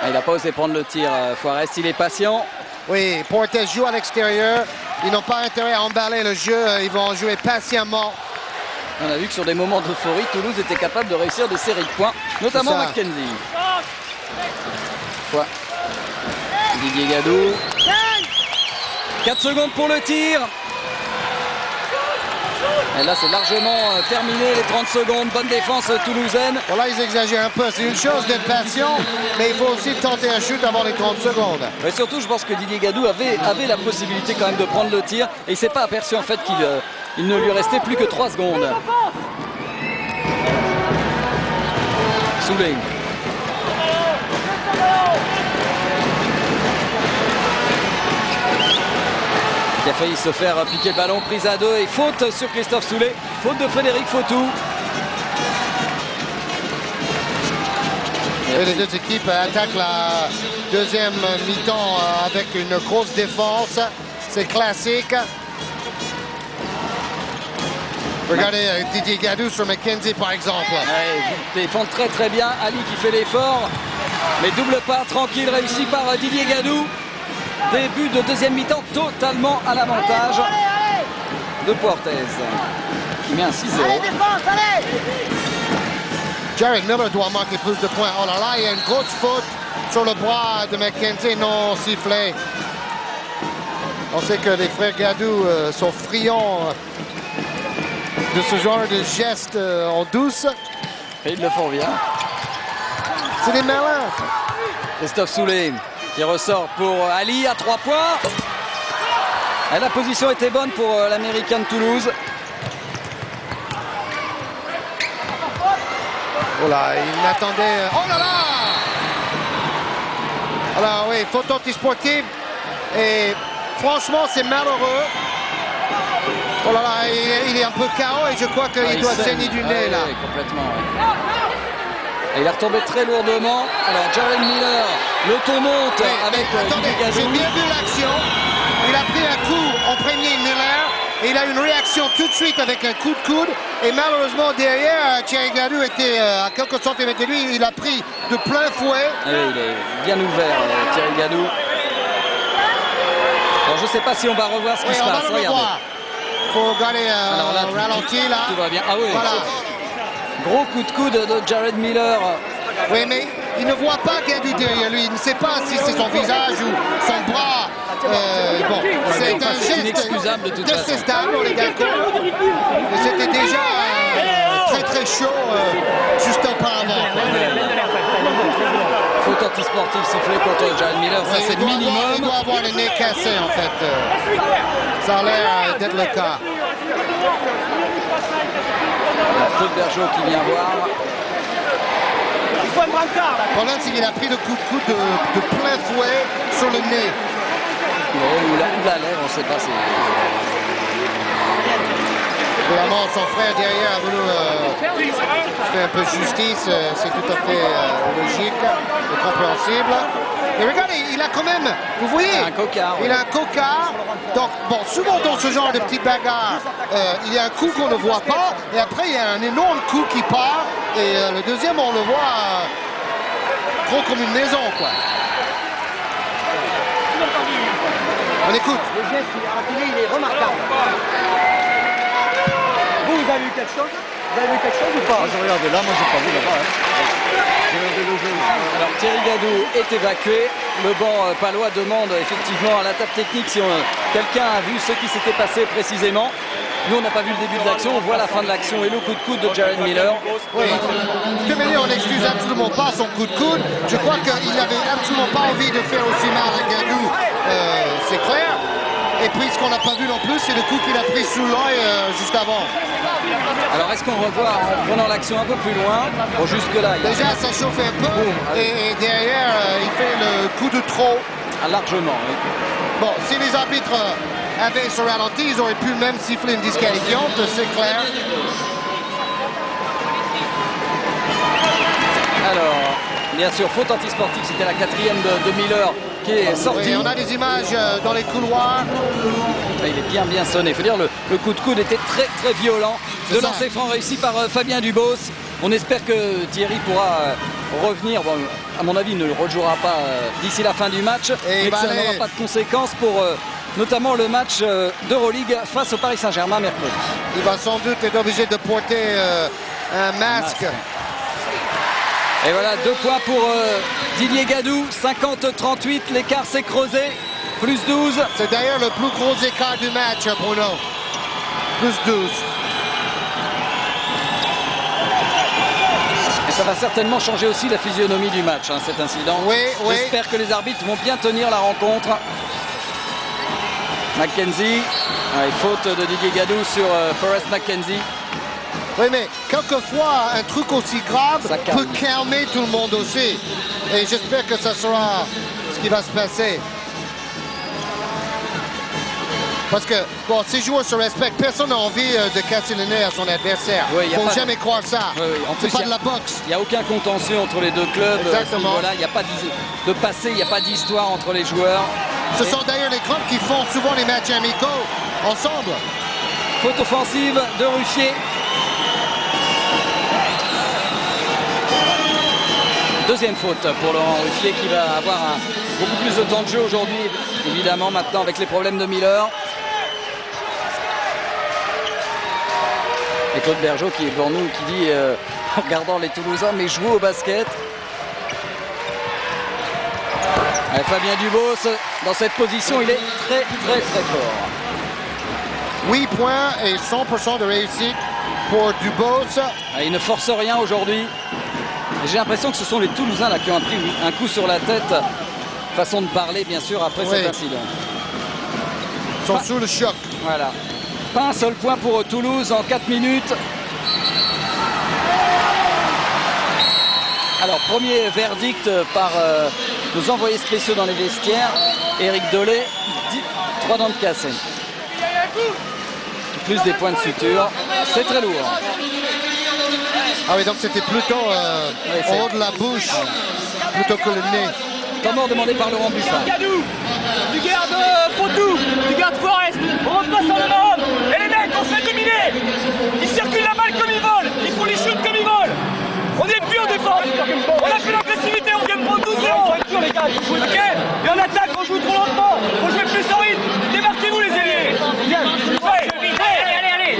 Il n'a pas osé prendre le tir, Forest, il est patient. Oui, Portes joue à l'extérieur, ils n'ont pas intérêt à emballer le jeu, ils vont jouer patiemment. On a vu que sur des moments d'euphorie, Toulouse était capable de réussir des séries de points, notamment McKenzie. Quoi? Didier Gadou. 4 secondes pour le tir. Et là, c'est largement terminé, les 30 secondes. Bonne défense toulousaine. Bon, là, ils exagèrent un peu. C'est une chose d'être patient, mais il faut aussi tenter un shoot avant les 30 secondes. Mais surtout, je pense que Didier Gadou avait la possibilité quand même de prendre le tir. Et il ne s'est pas aperçu en fait qu'il ne lui restait plus que 3 secondes. Soulet. Qui a failli se faire piquer le ballon, prise à 2 et faute sur Christophe Soulet, faute de Frédéric Fautou. Et les deux équipes attaquent la deuxième mi-temps avec une grosse défense, c'est classique. Regardez Didier Gadou sur McKenzie par exemple. Ouais, défend très très bien, Ali qui fait l'effort. Mais double pas tranquille réussi par Didier Gadou. Début de deuxième mi-temps totalement à l'avantage de Puertez qui met un 6-0. Allez, défense, allez! Jared Miller doit marquer plus de points. Oh là là, il y a une grosse faute sur le bras de McKenzie non sifflé. On sait que les frères Gadou sont friands de ce genre de gestes en douce. Et ils le font bien. C'est des malins. Christophe Soulé qui ressort pour Ali à 3 points. Et la position était bonne pour l'Américain de Toulouse. Oh là, il attendait. Oh là là! Alors oui, faute antisportive. Et franchement, c'est malheureux. Oh là là, il est un peu KO et je crois qu'il doit saigner du nez là. Oui, complètement. Et il est retombé très lourdement. Alors Jared Miller, le ton monte avec attendez, Didier Gadou. j'ai bien vu l'action. Il a pris un coup en premier Miller. Et il a une réaction tout de suite avec un coup de coude. Et malheureusement, derrière, Thierry Gadou était à quelques centimètres de lui. Il a pris de plein fouet. Oui, il est bien ouvert, Thierry Gadou. Alors, je ne sais pas si on va revoir ce qui Oui, se on passe. va le Regardez. revoir. Il faut regarder Alors là, ralenti là. Tout va bien. Ah oui, Voilà. gros coup de coude de Jared Miller. Oui, mais il ne voit pas Gadou derrière lui. Il ne sait pas si c'est son visage ou son bras. Bon, c'est un geste inexcusable de toute façon. détestable pour les gars. Et c'était déjà très très chaud juste auparavant. Faute antisportive sifflée contre Jared Miller, ça c'est le minimum. Il doit avoir le nez cassé en fait. Ça a l'air d'être le cas. Claude Bergeau qui vient voir. Il faut un brancard, là. Le problème, c'est qu'il a pris le coup de coude de plein fouet sur le nez. Ou la lèvre, on ne sait pas. Évidemment, son frère derrière a voulu faire un peu justice. C'est tout à fait logique et compréhensible. Et regardez, il a quand même, vous voyez, un cocard, il a un cocard. Donc, bon, souvent dans ce genre de petite bagarre, il y a un coup qu'on ne voit pas. Et après, il y a un énorme coup qui part. Et le deuxième, on le voit gros comme une maison, quoi. On écoute. Le geste, il est remarquable. Vous avez vu quelque chose? Vous avez vu quelque chose ou pas? Je regarde là, moi j'ai pas vu là-bas. J'ai regardé le jeu. Alors Thierry Gadou est évacué. Le banc palois demande effectivement à la table technique si quelqu'un a vu ce qui s'était passé précisément. Nous, on n'a pas vu le début de l'action, on voit la fin de l'action et le coup de coude de Jared Miller. Oui, Kemény, on n'excuse absolument pas son coup de coude. Je crois qu'il n'avait absolument pas envie de faire aussi mal à Gadou, c'est clair. Et puis, ce qu'on n'a pas vu non plus, c'est le coup qu'il a pris sous l'œil juste avant. Alors, est-ce qu'on revoit en prenant l'action un peu plus loin? Bon, jusque-là, il y a Déjà, ça chauffe un peu. Et derrière, il fait le coup de trop. largement. Oui. Bon, si les arbitres avaient ce ralenti, ils auraient pu même siffler une disqualifiante, c'est clair. Alors, bien sûr, faute antisportive, c'était la 4e de Miller qui est sorti. Oui, on a des images dans les couloirs. Il est bien sonné. Il faut dire le coup de coude était très très violent. De ça. lancer franc réussi par Fabien Dubos. On espère que Thierry pourra revenir. Bon, à mon avis, il ne le rejouera pas d'ici la fin du match. Et mais que ça n'aura pas de conséquences pour notamment le match d'Euroleague face au Paris Saint-Germain mercredi. Il va sans doute être obligé de porter un masque. Et voilà, 2 points pour Didier Gadou. 50-38, l'écart s'est creusé. Plus 12. C'est d'ailleurs le plus gros écart du match, Bruno. Plus 12. Et ça va certainement changer aussi la physionomie du match, hein, cet incident. Oui, oui. J'espère que les arbitres vont bien tenir la rencontre. McKenzie, faute de Didier Gadou sur Forrest McKenzie. Oui, mais quelquefois, un truc aussi grave Ça calme. peut calmer tout le monde aussi. Et j'espère que ça sera ce qui va se passer. Parce que, bon, ces joueurs se respectent. Personne n'a envie de casser le nez à son adversaire. Oui, Il y a ne faut pas de- jamais croire ça. Oui, oui. En plus, C'est pas y a- de la boxe. Il n'y a aucun contentieux entre les deux clubs. Exactement. Voilà, il n'y a pas de passé, il n'y a pas d'histoire entre les joueurs. Ce sont d'ailleurs les clubs qui font souvent les matchs amicaux ensemble. Faute offensive de Ruffier. Deuxième faute pour Laurent Ruffier qui va avoir beaucoup plus de temps de jeu aujourd'hui, évidemment maintenant avec les problèmes de Miller. Et Claude Bergeau qui est devant nous, qui dit en regardant les Toulousains, mais jouez au basket. Et Fabien Dubos, dans cette position, il est très fort. 8 points et 100% de réussite pour Dubos. Il ne force rien aujourd'hui. J'ai l'impression que ce sont les Toulousains là, qui ont pris un coup sur la tête. Façon de parler, bien sûr, après cet incident. Ils sont sous le choc. Voilà. Pas un seul point pour Toulouse en 4 minutes. Alors, premier verdict par nos envoyés spéciaux dans les vestiaires. Éric Dolé, 3 dents de cassé. Plus des points de suture. C'est très lourd. Ah oui, donc c'était plutôt en haut de la bouche, plutôt que le nez. Temps mort demandé par Laurent Buffard. Tu gardes Fotou, tu gardes Forest, on repasse en homme. Et les mecs, on se fait dominer. Ils circulent la balle comme ils volent, ils font les shoots comme ils volent. On n'est plus en défense, on a plus l'agressivité, on vient de prendre 12-0. Les gars, ok. Et en attaque, on joue trop lentement, faut jouer plus en rythme. Démarquez-vous les ailiers. Allez.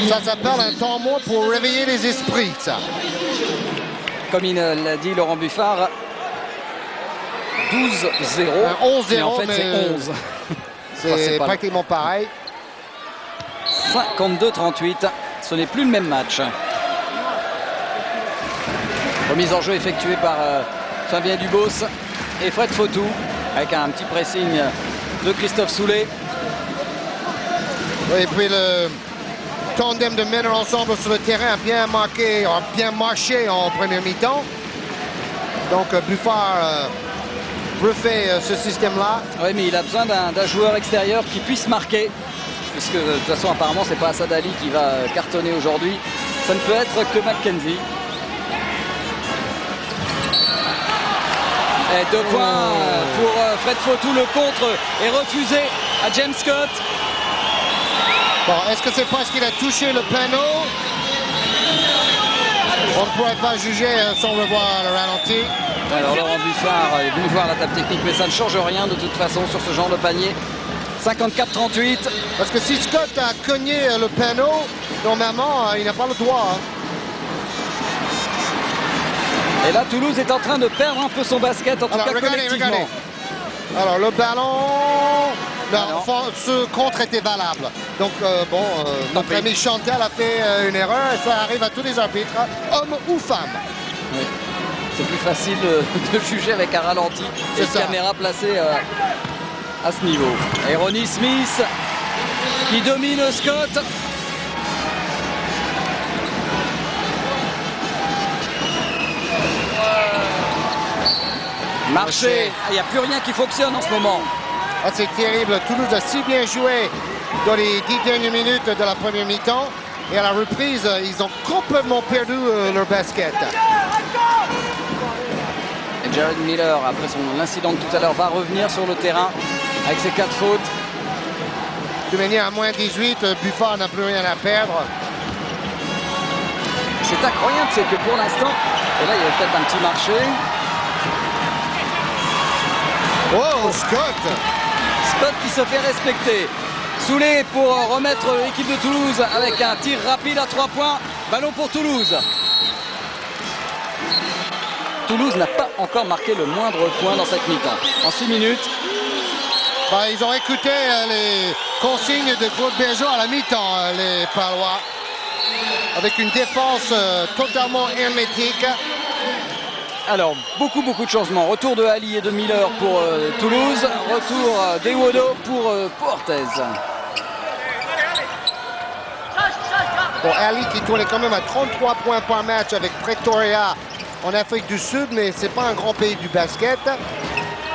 Ça s'appelle un temps mort pour réveiller les esprits, ça. Comme il l'a dit Laurent Buffard, 12-0. 11-0, en fait, mais c'est 11. C'est pratiquement pareil. 52-38, ce n'est plus le même match. Remise en jeu effectuée par Fabien Dubos et Fred Fotou, avec un petit pressing de Christophe Soulet. Et puis le tandem de meneurs ensemble sur le terrain a bien marché en première mi-temps. Donc Buffard refait ce système-là. Oui, mais il a besoin d'un joueur extérieur qui puisse marquer. Puisque de toute façon, apparemment, c'est pas Assad Ali qui va cartonner aujourd'hui. Ça ne peut être que McKenzie. Et 2 points pour Fred Fotou. Le contre est refusé à James Scott. Bon, est-ce que c'est parce qu'il a touché le panneau? On ne pourrait pas juger sans revoir le ralenti. Alors Laurent Buffard est venu voir la table technique, mais ça ne change rien de toute façon sur ce genre de panier. 54-38. Parce que si Scott a cogné le panneau, normalement, il n'a pas le droit. Et là, Toulouse est en train de perdre un peu son basket, en tout cas collectivement. Alors, le ballon... ce contre était valable. Donc, notre ami Chantal a fait une erreur et ça arrive à tous les arbitres, hommes ou femmes. Oui. C'est plus facile de juger avec un ralenti et une caméra placée à ce niveau. Et Ronnie Smith qui domine Scott. Marché. Il n'y a plus rien qui fonctionne en ce moment. Ah, c'est terrible. Toulouse a si bien joué dans les 10 dernières minutes de la première mi-temps. Et à la reprise, ils ont complètement perdu leur basket. Et Jared Miller, après l'incident de tout à l'heure, va revenir sur le terrain avec ses 4 fautes. De manière à moins 18, Buffard n'a plus rien à perdre. C'est incroyable, c'est que pour l'instant, et là il y a peut-être un petit marché. Oh, Scott! Scott qui se fait respecter. Soulet pour remettre l'équipe de Toulouse avec un tir rapide à 3 points. Ballon pour Toulouse. Toulouse n'a pas encore marqué le moindre point dans cette mi-temps. En 6 minutes. Ils ont écouté les consignes de Claude Bergeau à la mi-temps, les Palois. Avec une défense totalement hermétique. Alors, beaucoup de changements. Retour de Ali et de Miller pour Toulouse. Retour d'Ewodo pour Orthez. Bon, Ali qui tournait quand même à 33 points par match avec Pretoria en Afrique du Sud, mais c'est pas un grand pays du basket.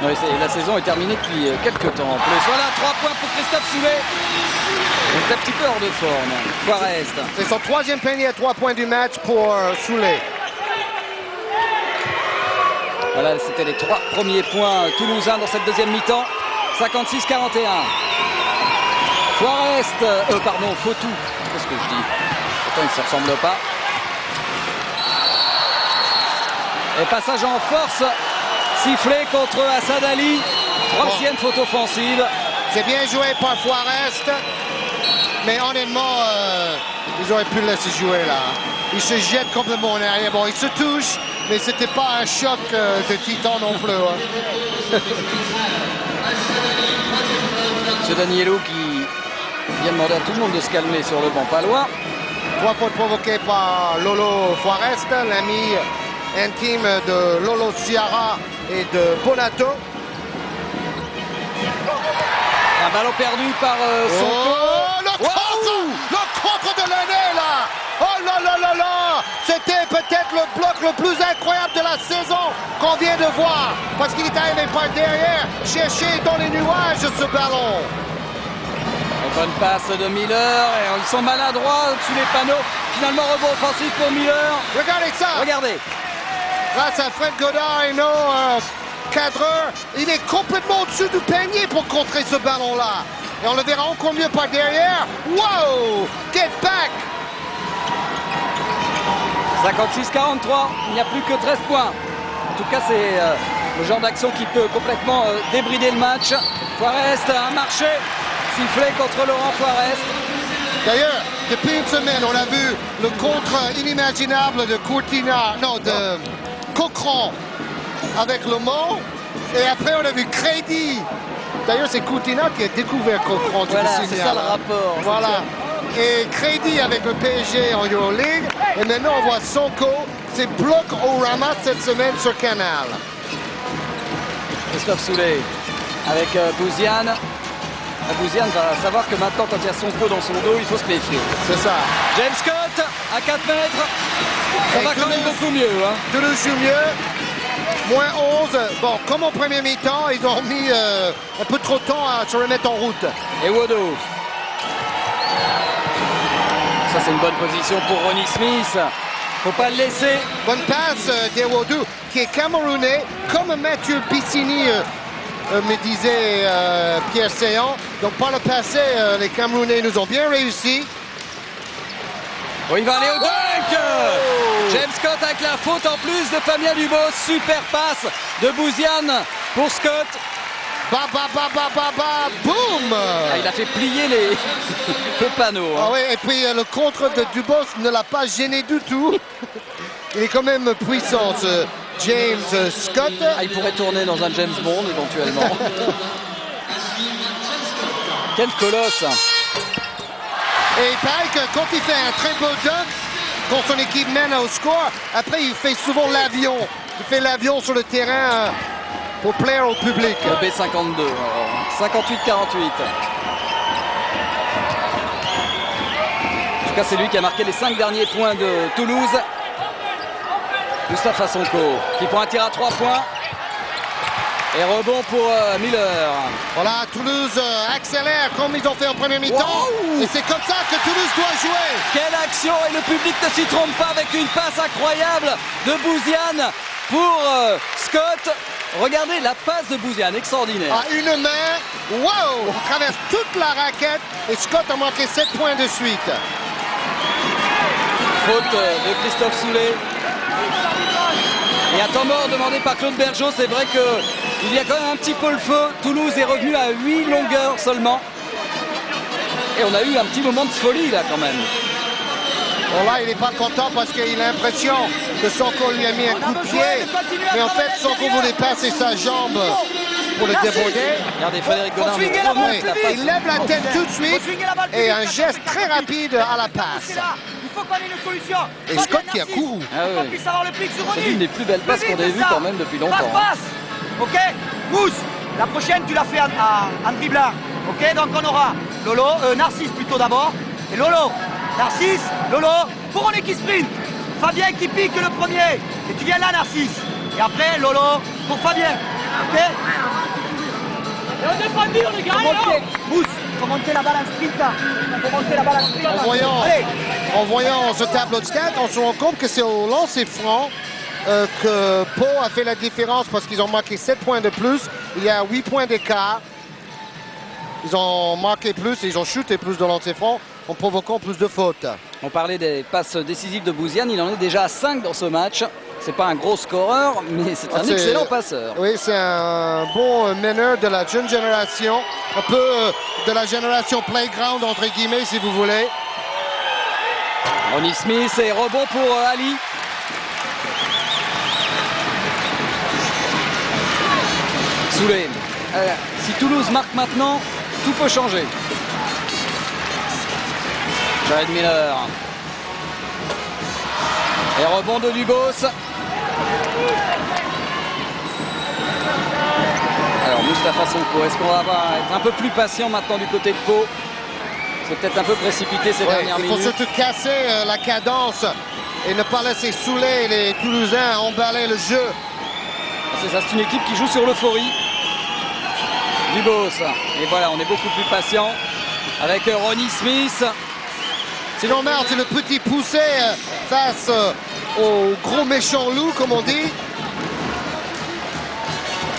Oui, la saison est terminée depuis quelques temps en plus. Voilà, 3 points pour Christophe Soulet. Il est un petit peu hors de forme. Forest. C'est son 3e panier à 3 points du match pour Soulet. Voilà, c'était les 3 premiers points toulousains dans cette deuxième mi-temps. 56-41. Forest, Fotou. Qu'est-ce que je dis? Pourtant, ils ne se ressemblent pas. Et passage en force, sifflé contre Assad Ali. Troisième faute offensive. C'est bien joué par Forrest, mais honnêtement, ils auraient pu le laisser jouer là. Il se jette complètement en arrière. Bon, il se touche, mais c'était pas un choc de titan non plus. Hein. Ce Daniello qui vient demander à tout le monde de se calmer sur le banc palois. 3 fautes provoquées par Lolo Forrest, l'ami intime de Lolo Ciara et de Bonato. Un ballon perdu par Sonko. Oh, le contre de l'année là. Oh là là là là. C'était peut-être le bloc le plus incroyable de la saison qu'on vient de voir. Parce qu'il est arrivé par derrière, chercher dans les nuages ce ballon. Bonne passe de Miller. Et ils sont maladroits sous les panneaux. Finalement, rebond offensif pour Miller. Regardez ça. Regardez. Grâce à Fred Godard et nos cadreurs, il est complètement au-dessus du panier pour contrer ce ballon-là. Et on le verra encore mieux par derrière. Wow! Get back! 56-43, il n'y a plus que 13 points. En tout cas, c'est le genre d'action qui peut complètement débrider le match. Forrest a marché, sifflé contre Laurent Forrest. D'ailleurs, depuis une semaine, on a vu le contre inimaginable de de Cochran avec Le Mans. Et après, on a vu Crédit. D'ailleurs, c'est Coutinho qui a découvert Cochran. Voilà, c'est ça le rapport. Voilà. Et Crédit avec le PSG en Euroleague. Et maintenant, on voit Sonko. C'est bloc au Rama cette semaine sur Canal. Christophe Soulé avec Bouziane. Bouziane va savoir que maintenant, quand il y a Sonko dans son dos, il faut se méfier. C'est ça. James Scott à 4 mètres. Ça va quand même beaucoup mieux. Hein. Toulouse joue mieux. Moins 11. Bon, comme au premier mi-temps, ils ont mis un peu trop de temps à se remettre en route. Et Wodo. Ça, c'est une bonne position pour Ronnie Smith. Faut pas le laisser. Bonne passe d'Ewodou, qui est camerounais, comme Mathieu Piscini me disait Pierre Séant. Donc par le passé, les Camerounais nous ont bien réussi. Oh, il va aller au dunk. James Scott avec la faute en plus de Fabien Dubos. Super passe de Bouziane pour Scott. Boum! Ah, il a fait plier le panneau. Hein. Ah oui, et puis le contre de Dubos ne l'a pas gêné du tout. Il est quand même puissant, ce James Scott. Ah, il pourrait tourner dans un James Bond éventuellement. Quel colosse! Et il paraît que quand il fait un très beau dunk, quand son équipe mène au score, après il fait souvent l'avion. Il fait l'avion sur le terrain pour plaire au public. Le B52, 58-48. En tout cas, c'est lui qui a marqué les 5 derniers points de Toulouse. Mustapha Sonko qui prend un tir à 3 points. Et rebond pour Miller. Voilà, Toulouse accélère comme ils ont fait en premier mi-temps. Wow. Et c'est comme ça que Toulouse doit jouer. Quelle action! Et le public ne s'y trompe pas avec une passe incroyable de Bouziane pour Scott. Regardez la passe de Bouziane, extraordinaire. À une main, wow! On traverse toute la raquette et Scott a marqué 7 points de suite. Faute de Christophe Soulé. Et un temps mort demandé par Claude Bergeau. C'est vrai qu'il y a quand même un petit peu le feu. Toulouse est revenu à 8 longueurs seulement. Et on a eu un petit moment de folie là quand même. Bon là, il n'est pas content parce qu'il a l'impression que Sonko lui a mis un coup de pied. Mais en fait, Sonko voulait passer sa jambe pour le déborder. Regardez, Frédéric Godin. Il lève la tête tout de suite et un geste très rapide à la passe. Il faut qu'on ait une solution. Et Scott qui a couru. Ah On puisse avoir le pic sur c'est Ronnie. une des plus belles passes qu'on ait vues quand même depuis longtemps. Passe. Ok. Mousse. La prochaine, tu l'as fait en dribblant. Ok. Donc on aura Narcisse plutôt d'abord. Et Lolo. Narcisse. Lolo. Pour Ronnie qui sprint. Fabien qui pique le premier. Et tu viens là, Narcisse. Et après, Lolo pour Fabien. Ok. Et on défend, on est gagné. Mousse. Faut monter la balle en sprint là. Faut monter la balle en sprint. En voyant ce tableau de stats, on se rend compte que c'est au lancer franc que Pau a fait la différence parce qu'ils ont marqué 7 points de plus. Il y a 8 points d'écart. Ils ont marqué plus et ils ont shooté plus de lancer franc en provoquant plus de fautes. On parlait des passes décisives de Bouziane. Il en est déjà à 5 dans ce match. C'est pas un gros scoreur, mais c'est un excellent passeur. Oui, c'est un bon meneur de la jeune génération, un peu de la génération playground entre guillemets si vous voulez. Ronnie Smith et rebond pour Ali. Soulé. Si Toulouse marque maintenant, tout peut changer. Jared Miller. Et rebond de Dubos. Alors Moustapha Sonko, est-ce qu'on va être un peu plus patient maintenant du côté de Pau? C'est peut-être un peu précipité ces dernières minutes. Il faut surtout casser la cadence et ne pas laisser saouler les Toulousains emballer le jeu. C'est ça, c'est une équipe qui joue sur l'euphorie. Dubos. Et voilà, on est beaucoup plus patient avec Ronnie Smith. C'est normal, c'est le petit poussé face au gros méchant loup, comme on dit.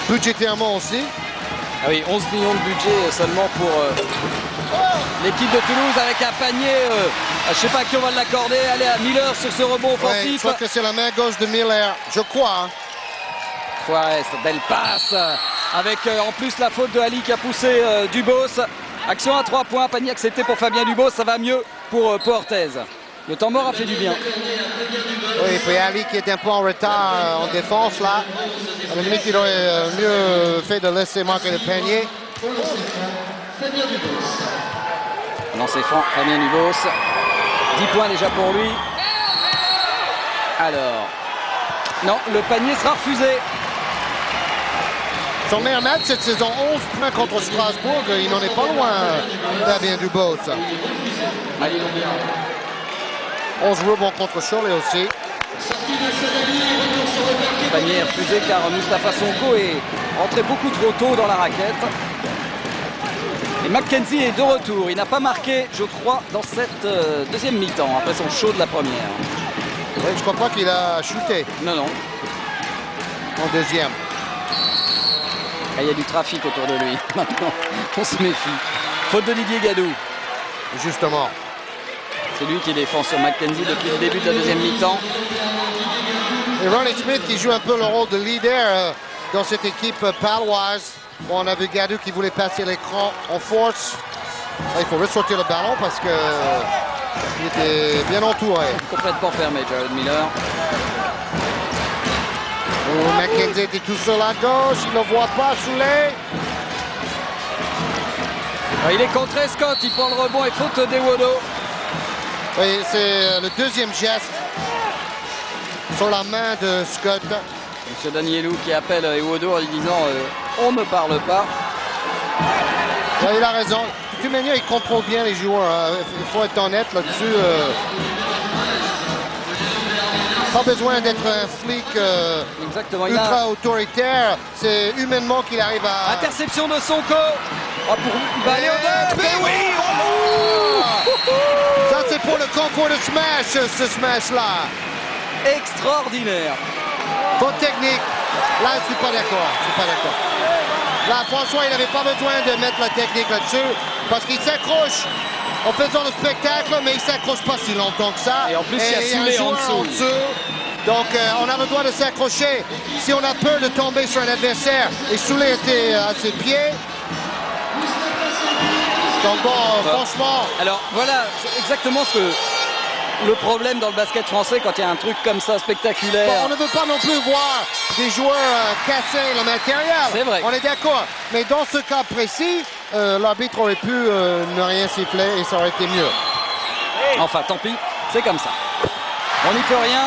Budgétairement aussi. Ah oui, 11 millions de budget seulement pour l'équipe de Toulouse avec un panier. Je ne sais pas à qui on va l'accorder. Allez à Miller sur ce rebond offensif. Ouais, je crois que c'est la main gauche de Miller, je crois. Hein. Juarez, belle passe. Avec en plus la faute de Ali qui a poussé Dubos. Action à 3 points, panier accepté pour Fabien Dubos. Ça va mieux pour Orthez. Le temps mort a fait du bien. Oui, et puis Ali qui est un peu en retard en défense là. À la limite, il aurait mieux fait de laisser marquer le panier. Lancé franc, Fabien Dubos. 10 points déjà pour lui. Alors, non, le panier sera refusé. Son meilleur match cette saison, 11 points contre Strasbourg. Il n'en est pas loin, Fabien Dubos. 11 rebonds contre Cholet aussi. Panier refusé car Moustapha Sonko est rentré beaucoup trop tôt dans la raquette. Et McKenzie est de retour. Il n'a pas marqué, je crois, dans cette deuxième mi-temps, après son show de la première. Oui, je ne crois pas qu'il a shooté. Non, non. En deuxième. Il y a du trafic autour de lui. Maintenant, on se méfie. Faute de Didier Gadou. Justement. C'est lui qui défend sur McKenzie depuis le début de la deuxième mi-temps. Et Ronnie Smith qui joue un peu le rôle de leader dans cette équipe paloise. Bon, on a vu Gadou qui voulait passer l'écran en force. Là, il faut ressortir le ballon parce que il était bien entouré. Complètement fermé, Jared Miller. Oh, McKenzie était tout seul à gauche, il ne voit pas Soulé. Il est contré, Scott, il prend le rebond et faute d'Ewodo. Oui, c'est le deuxième geste sur la main de Scott. Monsieur Danielou qui appelle Ewodo en lui disant on ne parle pas. Ouais, il a raison. De toute manière, il contrôle bien les joueurs. Il faut être honnête là-dessus. Pas besoin d'être un flic ultra autoritaire. C'est humainement qu'il arrive à... Interception de Sonko. Oh, il va aller au but. Oui, ça, c'est pour le concours de smash, ce smash-là. Extraordinaire. Faute technique. Là, je ne suis pas d'accord. Là, François, il n'avait pas besoin de mettre la technique là-dessus parce qu'il s'accroche en faisant le spectacle, mais il ne s'accroche pas si longtemps que ça. Et en plus, il y a Soulé en dessous. Donc, on a le droit de s'accrocher si on a peur de tomber sur un adversaire. Et Soulé était à ses pieds. Donc, bon, franchement... Alors, voilà, c'est exactement ce que... Le problème dans le basket français quand il y a un truc comme ça spectaculaire. Bon, on ne veut pas non plus voir des joueurs casser le matériel. C'est vrai. On est d'accord. Mais dans ce cas précis, l'arbitre aurait pu ne rien siffler et ça aurait été mieux. Enfin, tant pis, c'est comme ça. On n'y peut rien.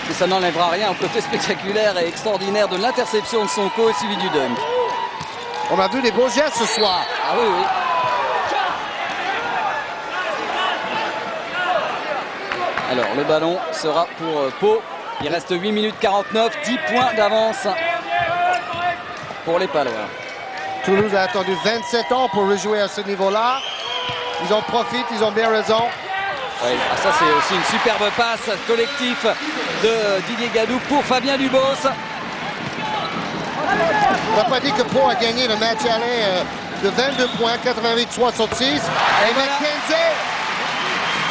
Mais ça n'enlèvera rien au côté spectaculaire et extraordinaire de l'interception de Sonko et suivi du dunk. On a vu des beaux gestes ce soir. Ah oui, oui. Alors, le ballon sera pour Pau. Il reste 8 minutes 49, 10 points d'avance pour les Palois. Toulouse a attendu 27 ans pour rejouer à ce niveau-là. Ils en profitent, ils ont bien raison. Oui, ça c'est aussi une superbe passe collectif de Didier Gadou pour Fabien Dubos. On n'a pas dit que Pau a gagné le match aller de 22 points, 88-66. Et voilà. McKenzie.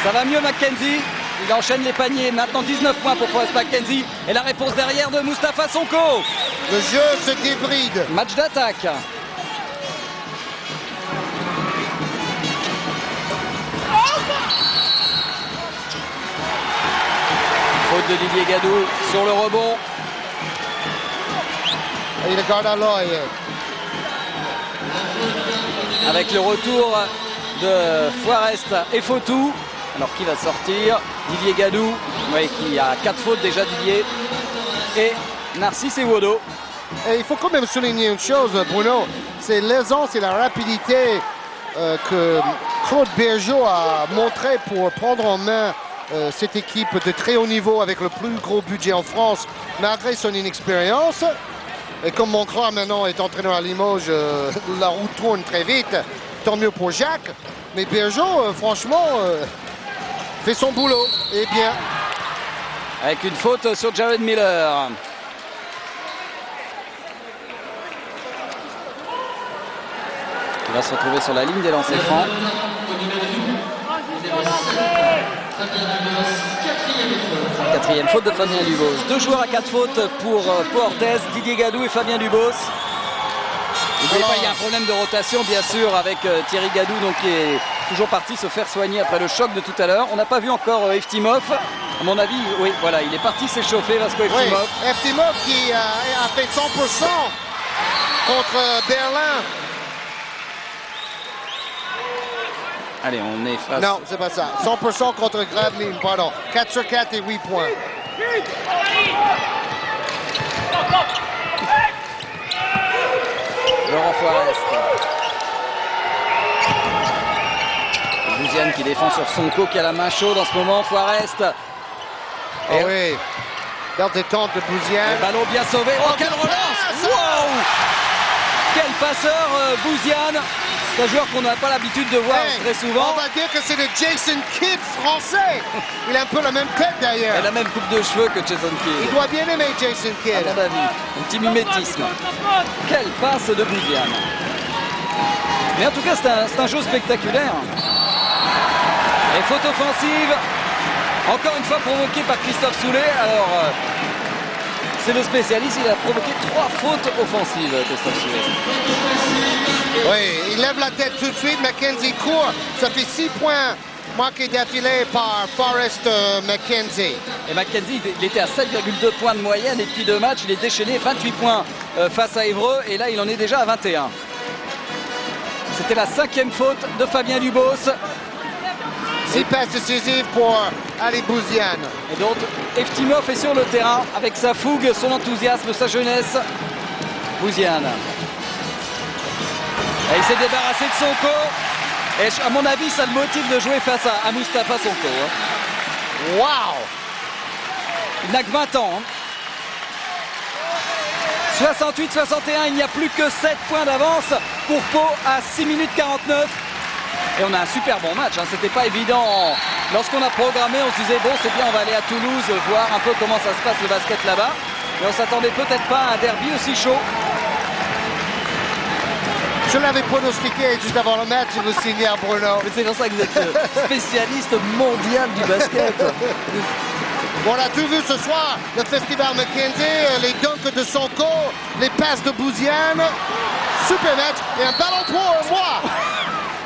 Ça va mieux McKenzie. Il enchaîne les paniers. Maintenant 19 points pour Forrest McKenzie. Et la réponse derrière de Mustapha Sonko. Le jeu se débride. Match d'attaque. Faute de Didier Gadou sur le rebond. Et il garde à l'œil. Avec le retour de Forrest et Fotou. Alors qui va sortir? Didier Gadou, oui, qui a 4 fautes déjà, Didier. Et Narcisse Ewodo. Et il faut quand même souligner une chose, Bruno, c'est l'aisance et la rapidité que Claude Bergeau a montré pour prendre en main cette équipe de très haut niveau avec le plus gros budget en France, malgré son inexpérience. Et comme mon frère maintenant est entraîneur à Limoges, la roue tourne très vite. Tant mieux pour Jacques. Mais Bergeau, franchement, fait son boulot. Et bien. Avec une faute sur Jared Miller. Il va se retrouver sur la ligne des lancers francs. Quatrième faute de Fabien Dubos. 2 joueurs à 4 fautes pour Orthez, Didier Gadou et Fabien Dubos. Il y a un problème de rotation bien sûr avec Thierry Gadou donc, qui est toujours parti se faire soigner après le choc de tout à l'heure. On n'a pas vu encore Eftimov. À mon avis, oui, voilà, il est parti s'échauffer Vasco Eftimov. Oui, Eftimov qui a fait 100% contre Berlin. Allez, on est face. Non, c'est pas ça. 100% contre Gravelines, pardon. 4 sur 4 et 8 points. Laurent Forrest. Bouziane qui défend sur Sonko qui a la main chaude en ce moment. Forrest. Oh oui. Belle détente de Bouziane. Ballon bien sauvé. Oh, quelle relance! Wow! Quel passeur, Bouziane. C'est un joueur qu'on n'a pas l'habitude de voir très souvent. On va dire que c'est le Jason Kidd français. Il a un peu la même tête d'ailleurs. Il a la même coupe de cheveux que Jason Kidd. Il doit bien aimer Jason Kidd. À mon avis, un petit mimétisme. Quelle passe de Bouziane. Mais en tout cas, c'est un jeu spectaculaire. Et faute offensive. Encore une fois provoquée par Christophe Soulet. Alors, c'est le spécialiste. Il a provoqué 3 fautes offensives, Christophe Soulet. Oui, il lève la tête tout de suite. McKenzie court. Ça fait 6 points marqués d'affilée par Forrest McKenzie. Et McKenzie, il était à 7,2 points de moyenne. Et depuis 2 matchs, il est déchaîné 28 points face à Évreux. Et là, il en est déjà à 21. C'était la 5e faute de Fabien Dubos. 6 passes décisives pour Ali Bouziane. Et donc, Eftimov est sur le terrain avec sa fougue, son enthousiasme, sa jeunesse. Bouziane. Et il s'est débarrassé de Sonko. Et à mon avis, ça le motive de jouer face à Mustapha Sonko. Wow! Il n'a que 20 ans. 68-61, il n'y a plus que 7 points d'avance pour Pau à 6 minutes 49. Et on a un super bon match. C'était pas évident. Lorsqu'on a programmé, on se disait bon, c'est bien, on va aller à Toulouse voir un peu comment ça se passe le basket là-bas. Mais on s'attendait peut-être pas à un derby aussi chaud. Je l'avais pronostiqué juste avant le match, je le signais à Bruno. Mais c'est pour ça que vous êtes spécialiste mondial du basket. Bon, on a tout vu ce soir, le festival McKenzie, les dunks de Sonko, les passes de Bouziane. Super match et un ballon pour moi.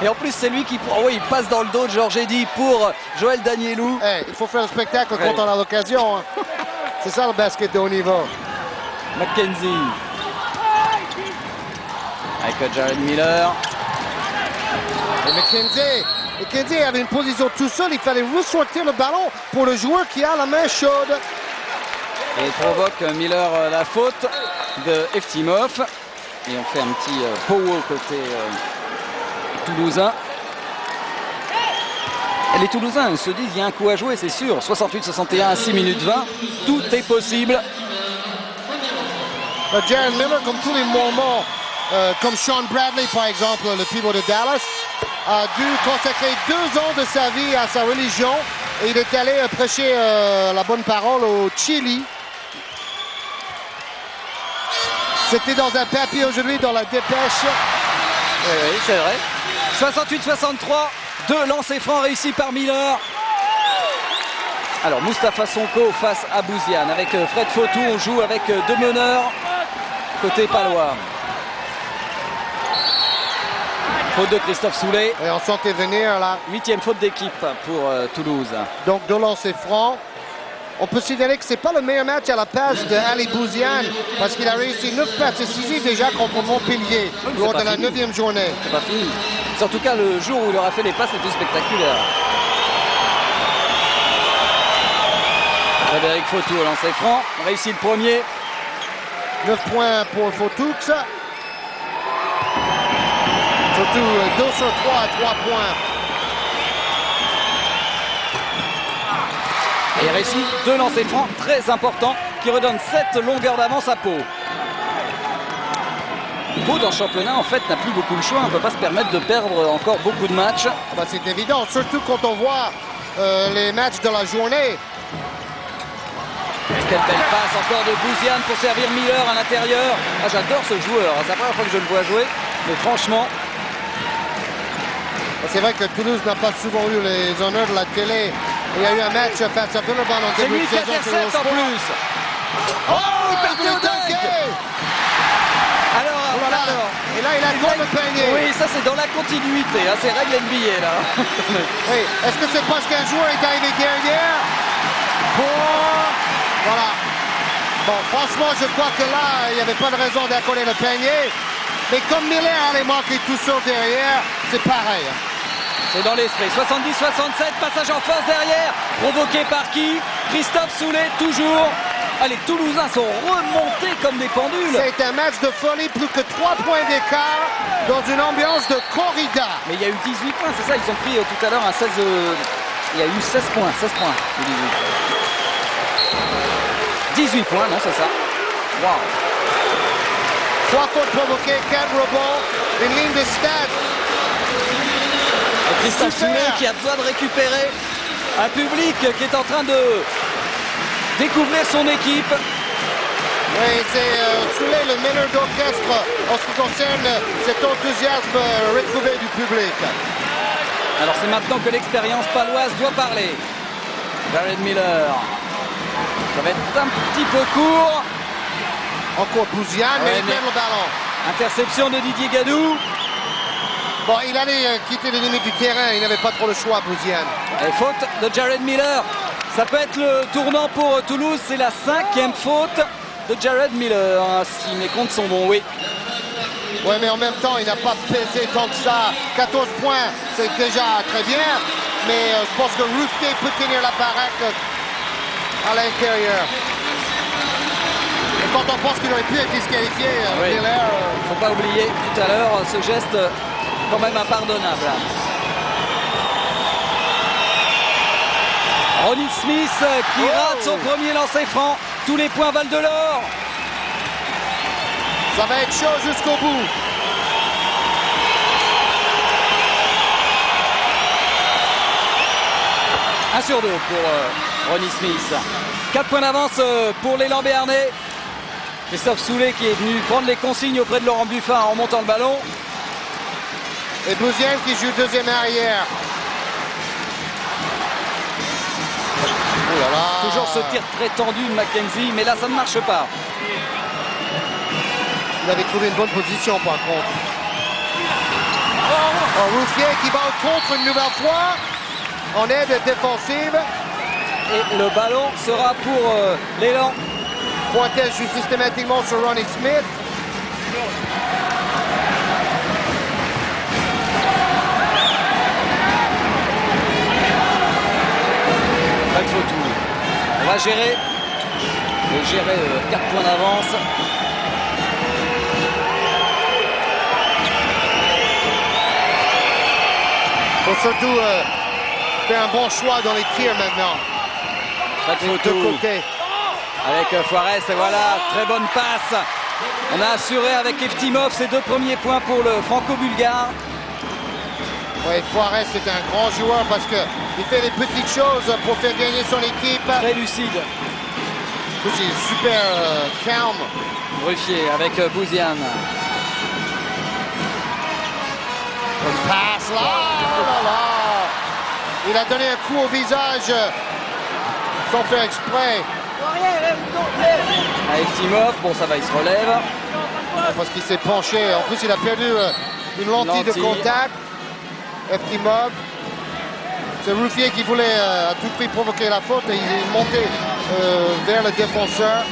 Et en plus, c'est lui qui il passe dans le dos de Georges Eddy pour Joël Danielou. Il faut faire le spectacle quand on a l'occasion. C'est ça le basket de haut niveau. McKenzie. Avec Jared Miller. Et McKenzie avait une position tout seul, il fallait ressortir le ballon pour le joueur qui a la main chaude. Et il provoque Miller la faute de Eftimov. Et on fait un petit power côté toulousain. Et les Toulousains se disent il y a un coup à jouer, c'est sûr. 68-61 à 6 minutes 20. Tout est possible. Jared Miller, comme tous les moments, comme Sean Bradley par exemple, le pivot de Dallas, a dû consacrer 2 ans de sa vie à sa religion et il est allé prêcher la bonne parole au Chili. C'était dans un papier aujourd'hui dans la dépêche. Oui, c'est vrai. 68-63, 2 lancers francs réussis par Miller. Alors Mustapha Sonko face à Bouziane. Avec Fred Fautou, on joue avec deux meneurs côté palois. Faute de Christophe Soulet. Et on sentait venir là. 8e faute d'équipe pour Toulouse. Donc de lancer franc. On peut signaler que c'est pas le meilleur match à la passe de Ali Bouziane parce qu'il a réussi 9 passes décisives déjà contre Montpellier lors de la 9e journée. C'est pas fini. C'est en tout cas le jour où il aura fait les passes, c'était spectaculaire. Frédéric Fautou au lancer franc, réussit le premier. 9 points pour Fautoux. Fautou 2 sur 3 à 3 points. Et il réussit deux lancers francs très importants qui redonnent 7 longueurs d'avance à Pau. Pau dans le championnat en fait n'a plus beaucoup de choix, on ne peut pas se permettre de perdre encore beaucoup de matchs. Bah, c'est évident, surtout quand on voit les matchs de la journée. Quelle belle passe encore de Bouziane pour servir Miller à l'intérieur. Ah, j'adore ce joueur, c'est la première fois que je le vois jouer, mais franchement... C'est vrai que Toulouse n'a pas souvent eu les honneurs de la télé. Il y a eu un match face à Villeurbanne en C'est début lui de qui saison. intercepte en plus. Oh, il partait il au a dunké. dunk. Alors, Oh là là. alors, Et là, il a encore le panier. oui, ça c'est dans la continuité, hein, c'est règle NBA là. Oui. Est-ce que c'est parce qu'un joueur est arrivé derrière Voilà. Bon, franchement, je crois que là, il n'y avait pas de raison d'accorder le panier. Mais comme Miller allait manquer tout seul derrière, c'est pareil. C'est dans l'esprit. 70-67, passage en force derrière. Provoqué par qui? Christophe Soulet, toujours. Ah, les Toulousains sont remontés comme des pendules. C'est un match de folie, plus que 3 points d'écart dans une ambiance de corrida. Mais il y a eu 18 points, c'est ça? Ils ont pris tout à l'heure un 16... Il y a eu 16 points, 16 points. 18 points, non, c'est ça. Waouh. 3 fautes provoquées, 4 rebonds, une ligne de stade. Et Christophe Super. Soulet qui a besoin de récupérer un public qui est en train de découvrir son équipe. Oui, c'est Soulet, le meneur d'orchestre en ce qui concerne cet enthousiasme retrouvé du public. Alors c'est maintenant que l'expérience paloise doit parler. Jared Miller. Ça va être un petit peu court. Encore Bouziane, mais Ouais, il mais- perd le ballon. Interception de Didier Gadou. Bon, il allait quitter les limites du terrain, il n'avait pas trop le choix, Bouziane. Et faute de Jared Miller. Ça peut être le tournant pour Toulouse. C'est la 5e faute de Jared Miller. Si mes comptes sont bons, oui. Oui, mais en même temps, il n'a pas pesé tant que ça. 14 points, c'est déjà très bien. Mais je pense que Rouffier peut tenir la baraque à l'intérieur. Et quand on pense qu'il aurait pu être disqualifié, Oui. Miller... Faut pas oublier tout à l'heure ce geste quand même impardonnable. Ronnie Smith qui rate son premier lancer franc. Tous les points valent de l'or. ça va être chaud jusqu'au bout. Un sur 2 pour Ronnie Smith. 4 points d'avance pour l'élan béarnais. Christophe Soulet qui est venu prendre les consignes auprès de Laurent Buffin en remontant le ballon. Et Bouziane qui joue deuxième arrière. Oh là là. Toujours ce tir très tendu de Mackenzie, mais là ça ne marche pas. Il avait trouvé une bonne position par contre. Oh, Rouffier qui va au contre une nouvelle fois. En aide défensive. Et le ballon sera pour l'élan. Pointet joue systématiquement sur Ronnie Smith. Fred Fautou. On va gérer. On va gérer 4 points d'avance. Faut surtout faire un bon choix dans les tirs maintenant. Fred De Fautou côté. avec Juarez. Et voilà, très bonne passe. On a assuré avec Eftimov ses 2 premiers points pour le franco-bulgare. Ouais, Juarez c'est un grand joueur parce qu'il fait les petites choses pour faire gagner son équipe. Très lucide. C'est super calme. Ruffier avec Bouziane. Une passe là, oh là là. Il a donné un coup au visage sans faire exprès. Eftimov, bon ça va, il se relève. Parce qu'il s'est penché. En plus, il a perdu une lentille de contact. Eftimov. C'est Ruffier qui voulait à tout prix provoquer la faute et il est monté vers le défenseur.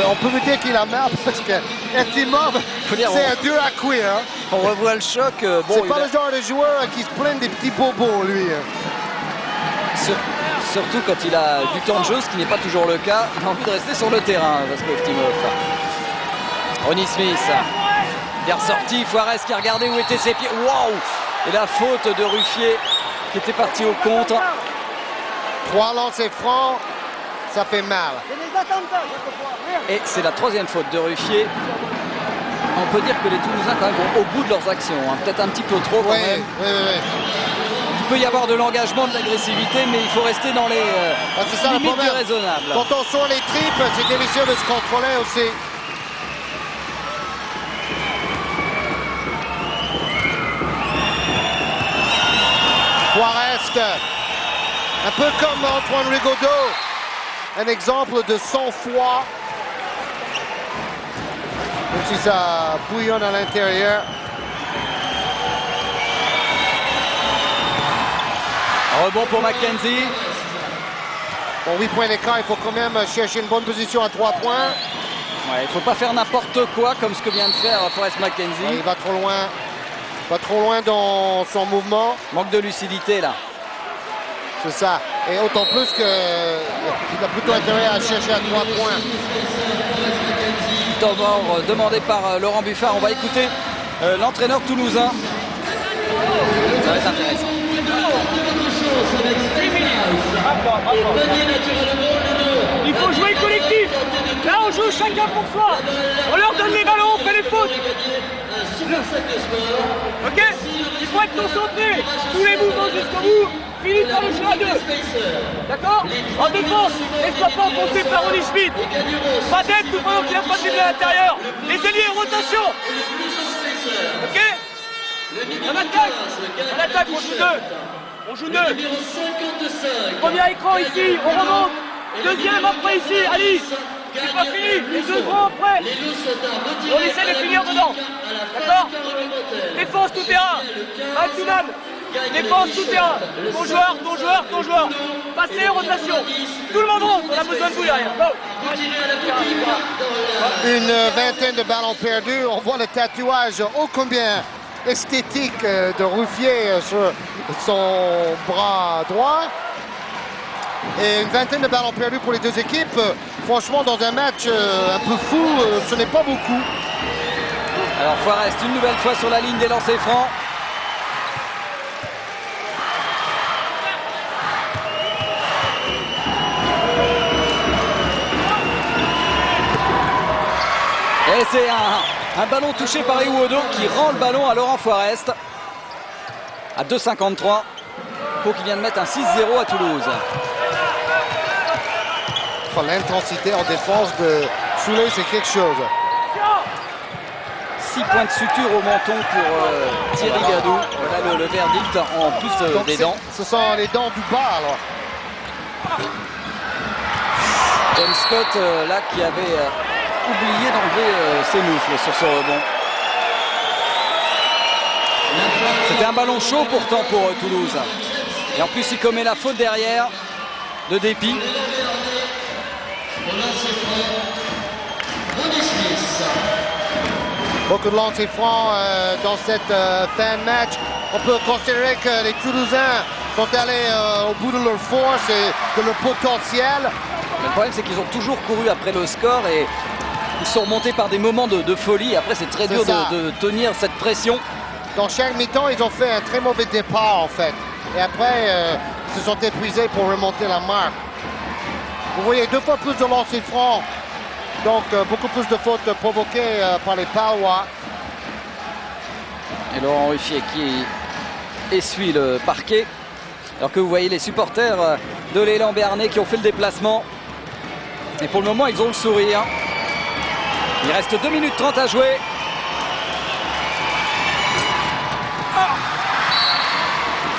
On peut me dire qu'il a mal parce que Eftimov, c'est un dur à cuire. Hein. On revoit le choc. Bon, c'est pas le genre de joueur qui se plaint des petits bobos, lui. Surtout quand il a du temps de jeu, ce qui n'est pas toujours le cas. Il a envie de rester sur le terrain, parce que Eftimov. Ronnie Smith, bien ressorti. Juarez qui a regardé où étaient ses pieds. Waouh! Et la faute de Ruffier qui était parti au contre. 3 lancers francs, ça fait mal. Et c'est la 3e faute de Ruffier. On peut dire que les Toulousains quand même vont au bout de leurs actions. Hein. Peut-être un petit peu trop quand même. Oui. Il peut y avoir de l'engagement, de l'agressivité, mais il faut rester dans les c'est ça, limites le du raisonnable. Quand on sort les tripes, c'est difficile de se contrôler aussi. Juarez, un peu comme Antoine Rigaudot, un exemple de sang-froid. Même si ça bouillonne à l'intérieur. Rebond pour McKenzie. Pour 8 points d'écart, il faut quand même chercher une bonne position à 3 points. Ouais, il ne faut pas faire n'importe quoi comme ce que vient de faire Forrest McKenzie. Ouais, il va trop loin. Va trop loin dans son mouvement. Manque de lucidité là. C'est ça. Et autant plus qu'il a plutôt intérêt à chercher à 3 points. Temps mort demandé par Laurent Buffard. On va écouter l'entraîneur toulousain. Ça va être intéressant. Il faut jouer collectif. Là, on joue chacun pour soi. On leur donne les ballons, on fait les fautes. Ok? Il faut être concentré. Tous les mouvements jusqu'au bout. Finis par le jeu à 2. D'accord? En défense, laisse-toi pas enfoncer par Ronnie Smith. Pas d'aide tout pendant qu'il n'a pas de dribble à l'intérieur. Les ailiers en rotation. Ok? On attaque, on joue 2. On joue 2. Premier écran ici, on remonte. Deuxième après ici, Ali. C'est pas fini, les 2 grands après. On essaie de finir dedans. D'accord? Défense tout terrain. Maximum. Défense tout terrain. Ton joueur. Passez, rotation. Tout le monde rentre, on a besoin de vous derrière. Go. Une vingtaine de ballons perdus. On voit le tatouage ô combien esthétique de Ruffier sur son bras droit. Et une vingtaine de ballons perdus pour les deux équipes. Franchement, dans un match un peu fou, ce n'est pas beaucoup. Alors Forrest une nouvelle fois sur la ligne des lancers francs. Et c'est un ballon touché par Iwodo qui rend le ballon à Laurent Forrest. À 2,53. Pau qui vient de mettre un 6-0 à Toulouse. L'intensité en défense de Soulé, c'est quelque chose. 6 points de suture au menton pour Thierry Gadou. Voilà le verdict en plus des dents. Ce sont les dents du bas alors. James Scott là qui avait oublié d'enlever ses moufles sur ce rebond. C'était un ballon chaud pourtant pour Toulouse. Et en plus il commet la faute derrière de dépit. Beaucoup de lancers francs dans cette fin de match. On peut considérer que les Toulousains sont allés au bout de leur force et de leur potentiel. Le problème c'est qu'ils ont toujours couru après le score et ils sont remontés par des moments de folie. Après c'est très dur de tenir cette pression. Dans chaque mi-temps, ils ont fait un très mauvais départ en fait. Et après, ils se sont épuisés pour remonter la marque. Vous voyez 2 fois plus de lancers francs. Donc beaucoup plus de fautes provoquées par les Palois. Et Laurent Ruffier qui essuie le parquet. Alors que vous voyez les supporters de l'Élan Béarnais qui ont fait le déplacement. Et pour le moment, ils ont le sourire. Il reste 2 minutes 30 à jouer.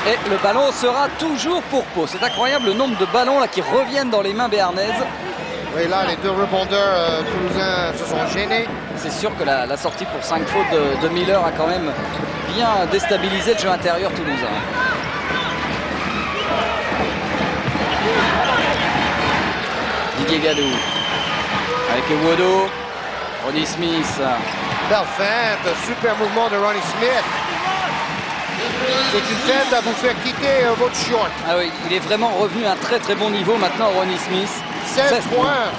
Et le ballon sera toujours pour Pau. C'est incroyable le nombre de ballons là qui reviennent dans les mains béarnaises. Oui, là, les deux rebondeurs toulousains se sont gênés. C'est sûr que la sortie pour 5 fautes de Miller a quand même bien déstabilisé le jeu intérieur toulousain. Didier Gadou avec Ewodo, Ronnie Smith. Belle feinte, super mouvement de Ronnie Smith. C'est une feinte à vous faire quitter votre short. Ah oui, il est vraiment revenu à un très très bon niveau maintenant, Ronnie Smith. 16 points.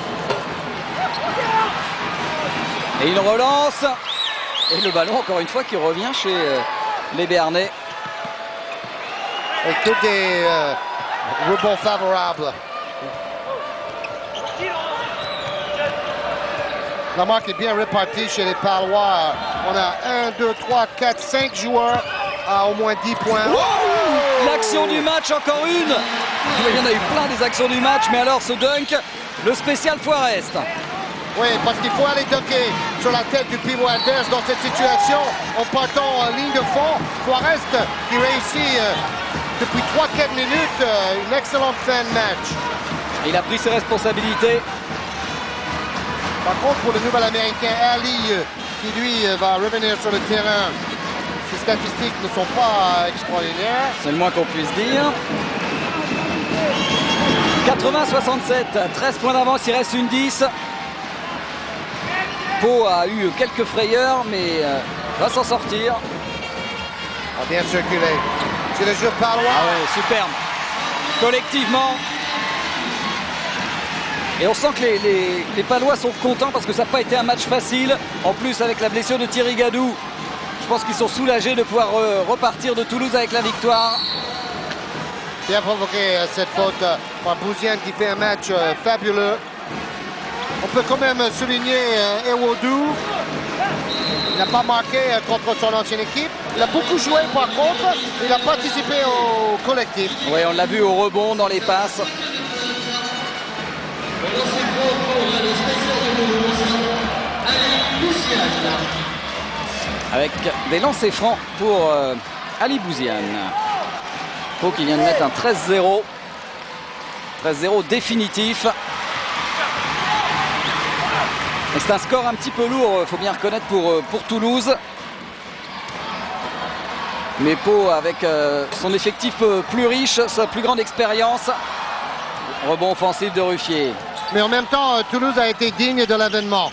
Et il relance. Et le ballon, encore une fois, qui revient chez les Béarnais. Et tous des rebonds favorables. La marque est bien répartie chez les Palois. On a 1, 2, 3, 4, 5 joueurs à au moins 10 points. L'action du match, encore une. Il y en a eu plein des actions du match, mais alors ce dunk, le spécial Forest. Oui, parce qu'il faut aller dunker sur la tête du pivot adverse dans cette situation en partant en ligne de fond. Forest qui réussit depuis 3-4 minutes une excellente fin de match. Il a pris ses responsabilités. Par contre, pour le nouvel américain Ali, qui lui va revenir sur le terrain, ses statistiques ne sont pas extraordinaires. C'est le moins qu'on puisse dire. 80-67, 13 points d'avance, il reste une 10. Pau a eu quelques frayeurs, mais va s'en sortir. A bien circulé. C'est le jeu palois. Ah ouais, superbe. Collectivement. Et on sent que les Palois sont contents parce que ça n'a pas été un match facile. En plus, avec la blessure de Thierry Gadou, je pense qu'ils sont soulagés de pouvoir repartir de Toulouse avec la victoire. Bien provoqué cette faute par Bouziane qui fait un match fabuleux. On peut quand même souligner Ewodu. Il n'a pas marqué contre son ancienne équipe. Il a beaucoup joué par contre. Il a participé au collectif. Oui, on l'a vu au rebond, dans les passes. Avec des lancers francs pour Ali Bouziane. Pau qui vient de mettre un 13-0. 13-0 définitif. Et c'est un score un petit peu lourd, il faut bien reconnaître, pour Toulouse. Mais Pau, avec son effectif plus riche, sa plus grande expérience. Rebond offensif de Ruffier. Mais en même temps, Toulouse a été digne de l'événement.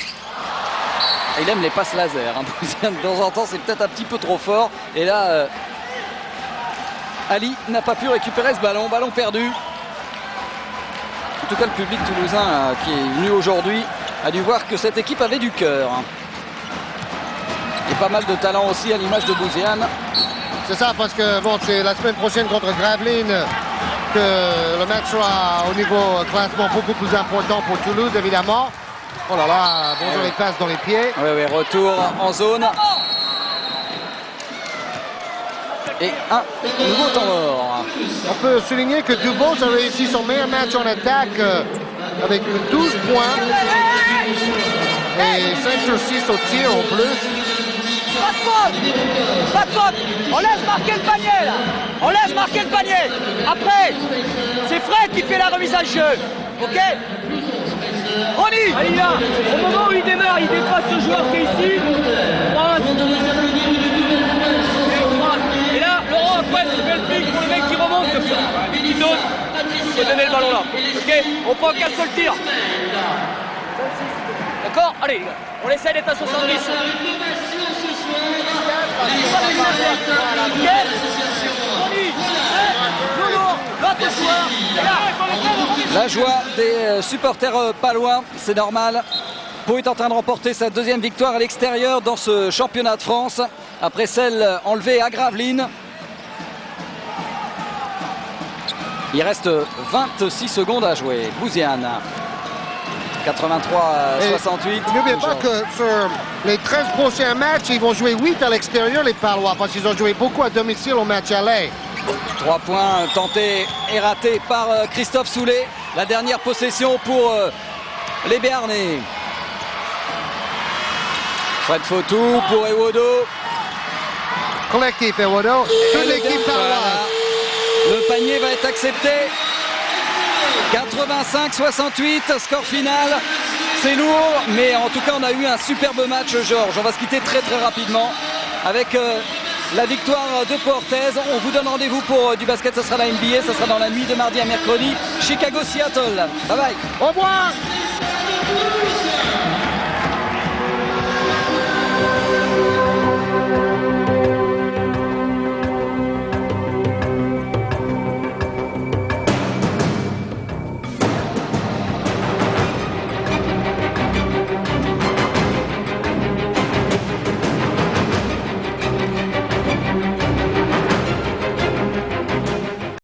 Il aime les passes laser. Hein. De temps en temps, c'est peut-être un petit peu trop fort. Et là, Ali n'a pas pu récupérer ce ballon. Ballon perdu. En tout cas, le public toulousain qui est venu aujourd'hui a dû voir que cette équipe avait du cœur. Et pas mal de talent aussi à l'image de Bouziane. C'est ça, parce que bon, c'est la semaine prochaine contre Gravelines que le match sera au niveau classement beaucoup plus important pour Toulouse, évidemment. Oh là là, bonjour les passes dans les pieds. Oui, oui, retour en zone. Et un nouveau temps mort. On peut souligner que Dubos a réussi son meilleur match en attaque avec 12 points et 5 sur 6 au tir en plus. Pas de faute! Pas de faute! On laisse marquer le panier là! On laisse marquer le panier! Après, c'est Fred qui fait la remise à jeu. Ok? Ronnie! Allez là, au moment où il démarre, il dépasse le joueur qui est ici. Droite. Et là, Laurent, après, tu fais le pic pour le mec qui remonte comme ça. Il donne. Il faut donner le ballon là. Ok? On prend qu'un seul tir. D'accord? Allez, les gars. On essaie d'être à 70. Ok? Ronnie! Lolo! L'autre joueur! La joie des supporters palois, c'est normal. Pau est en train de remporter sa deuxième victoire à l'extérieur dans ce championnat de France, après celle enlevée à Gravelines. Il reste 26 secondes à jouer. Bouziane, 83-68. N'oubliez pas que sur les 13 prochains matchs, ils vont jouer 8 à l'extérieur, les Palois, parce qu'ils ont joué beaucoup à domicile au match aller. 3 points tentés et ratés par Christophe Soulet. La dernière possession pour les Béarnais. Fred Fautou pour Ewodo. Collectif, Ewodo. Toute l'équipe paloise. Le panier va être accepté. 85-68, score final. C'est lourd, mais en tout cas, on a eu un superbe match, Georges. On va se quitter très rapidement avec la victoire de Pau Orthez. On vous donne rendez-vous pour du basket, ça sera la NBA, ça sera dans la nuit de mardi à mercredi. Chicago-Seattle. Bye bye. Au revoir.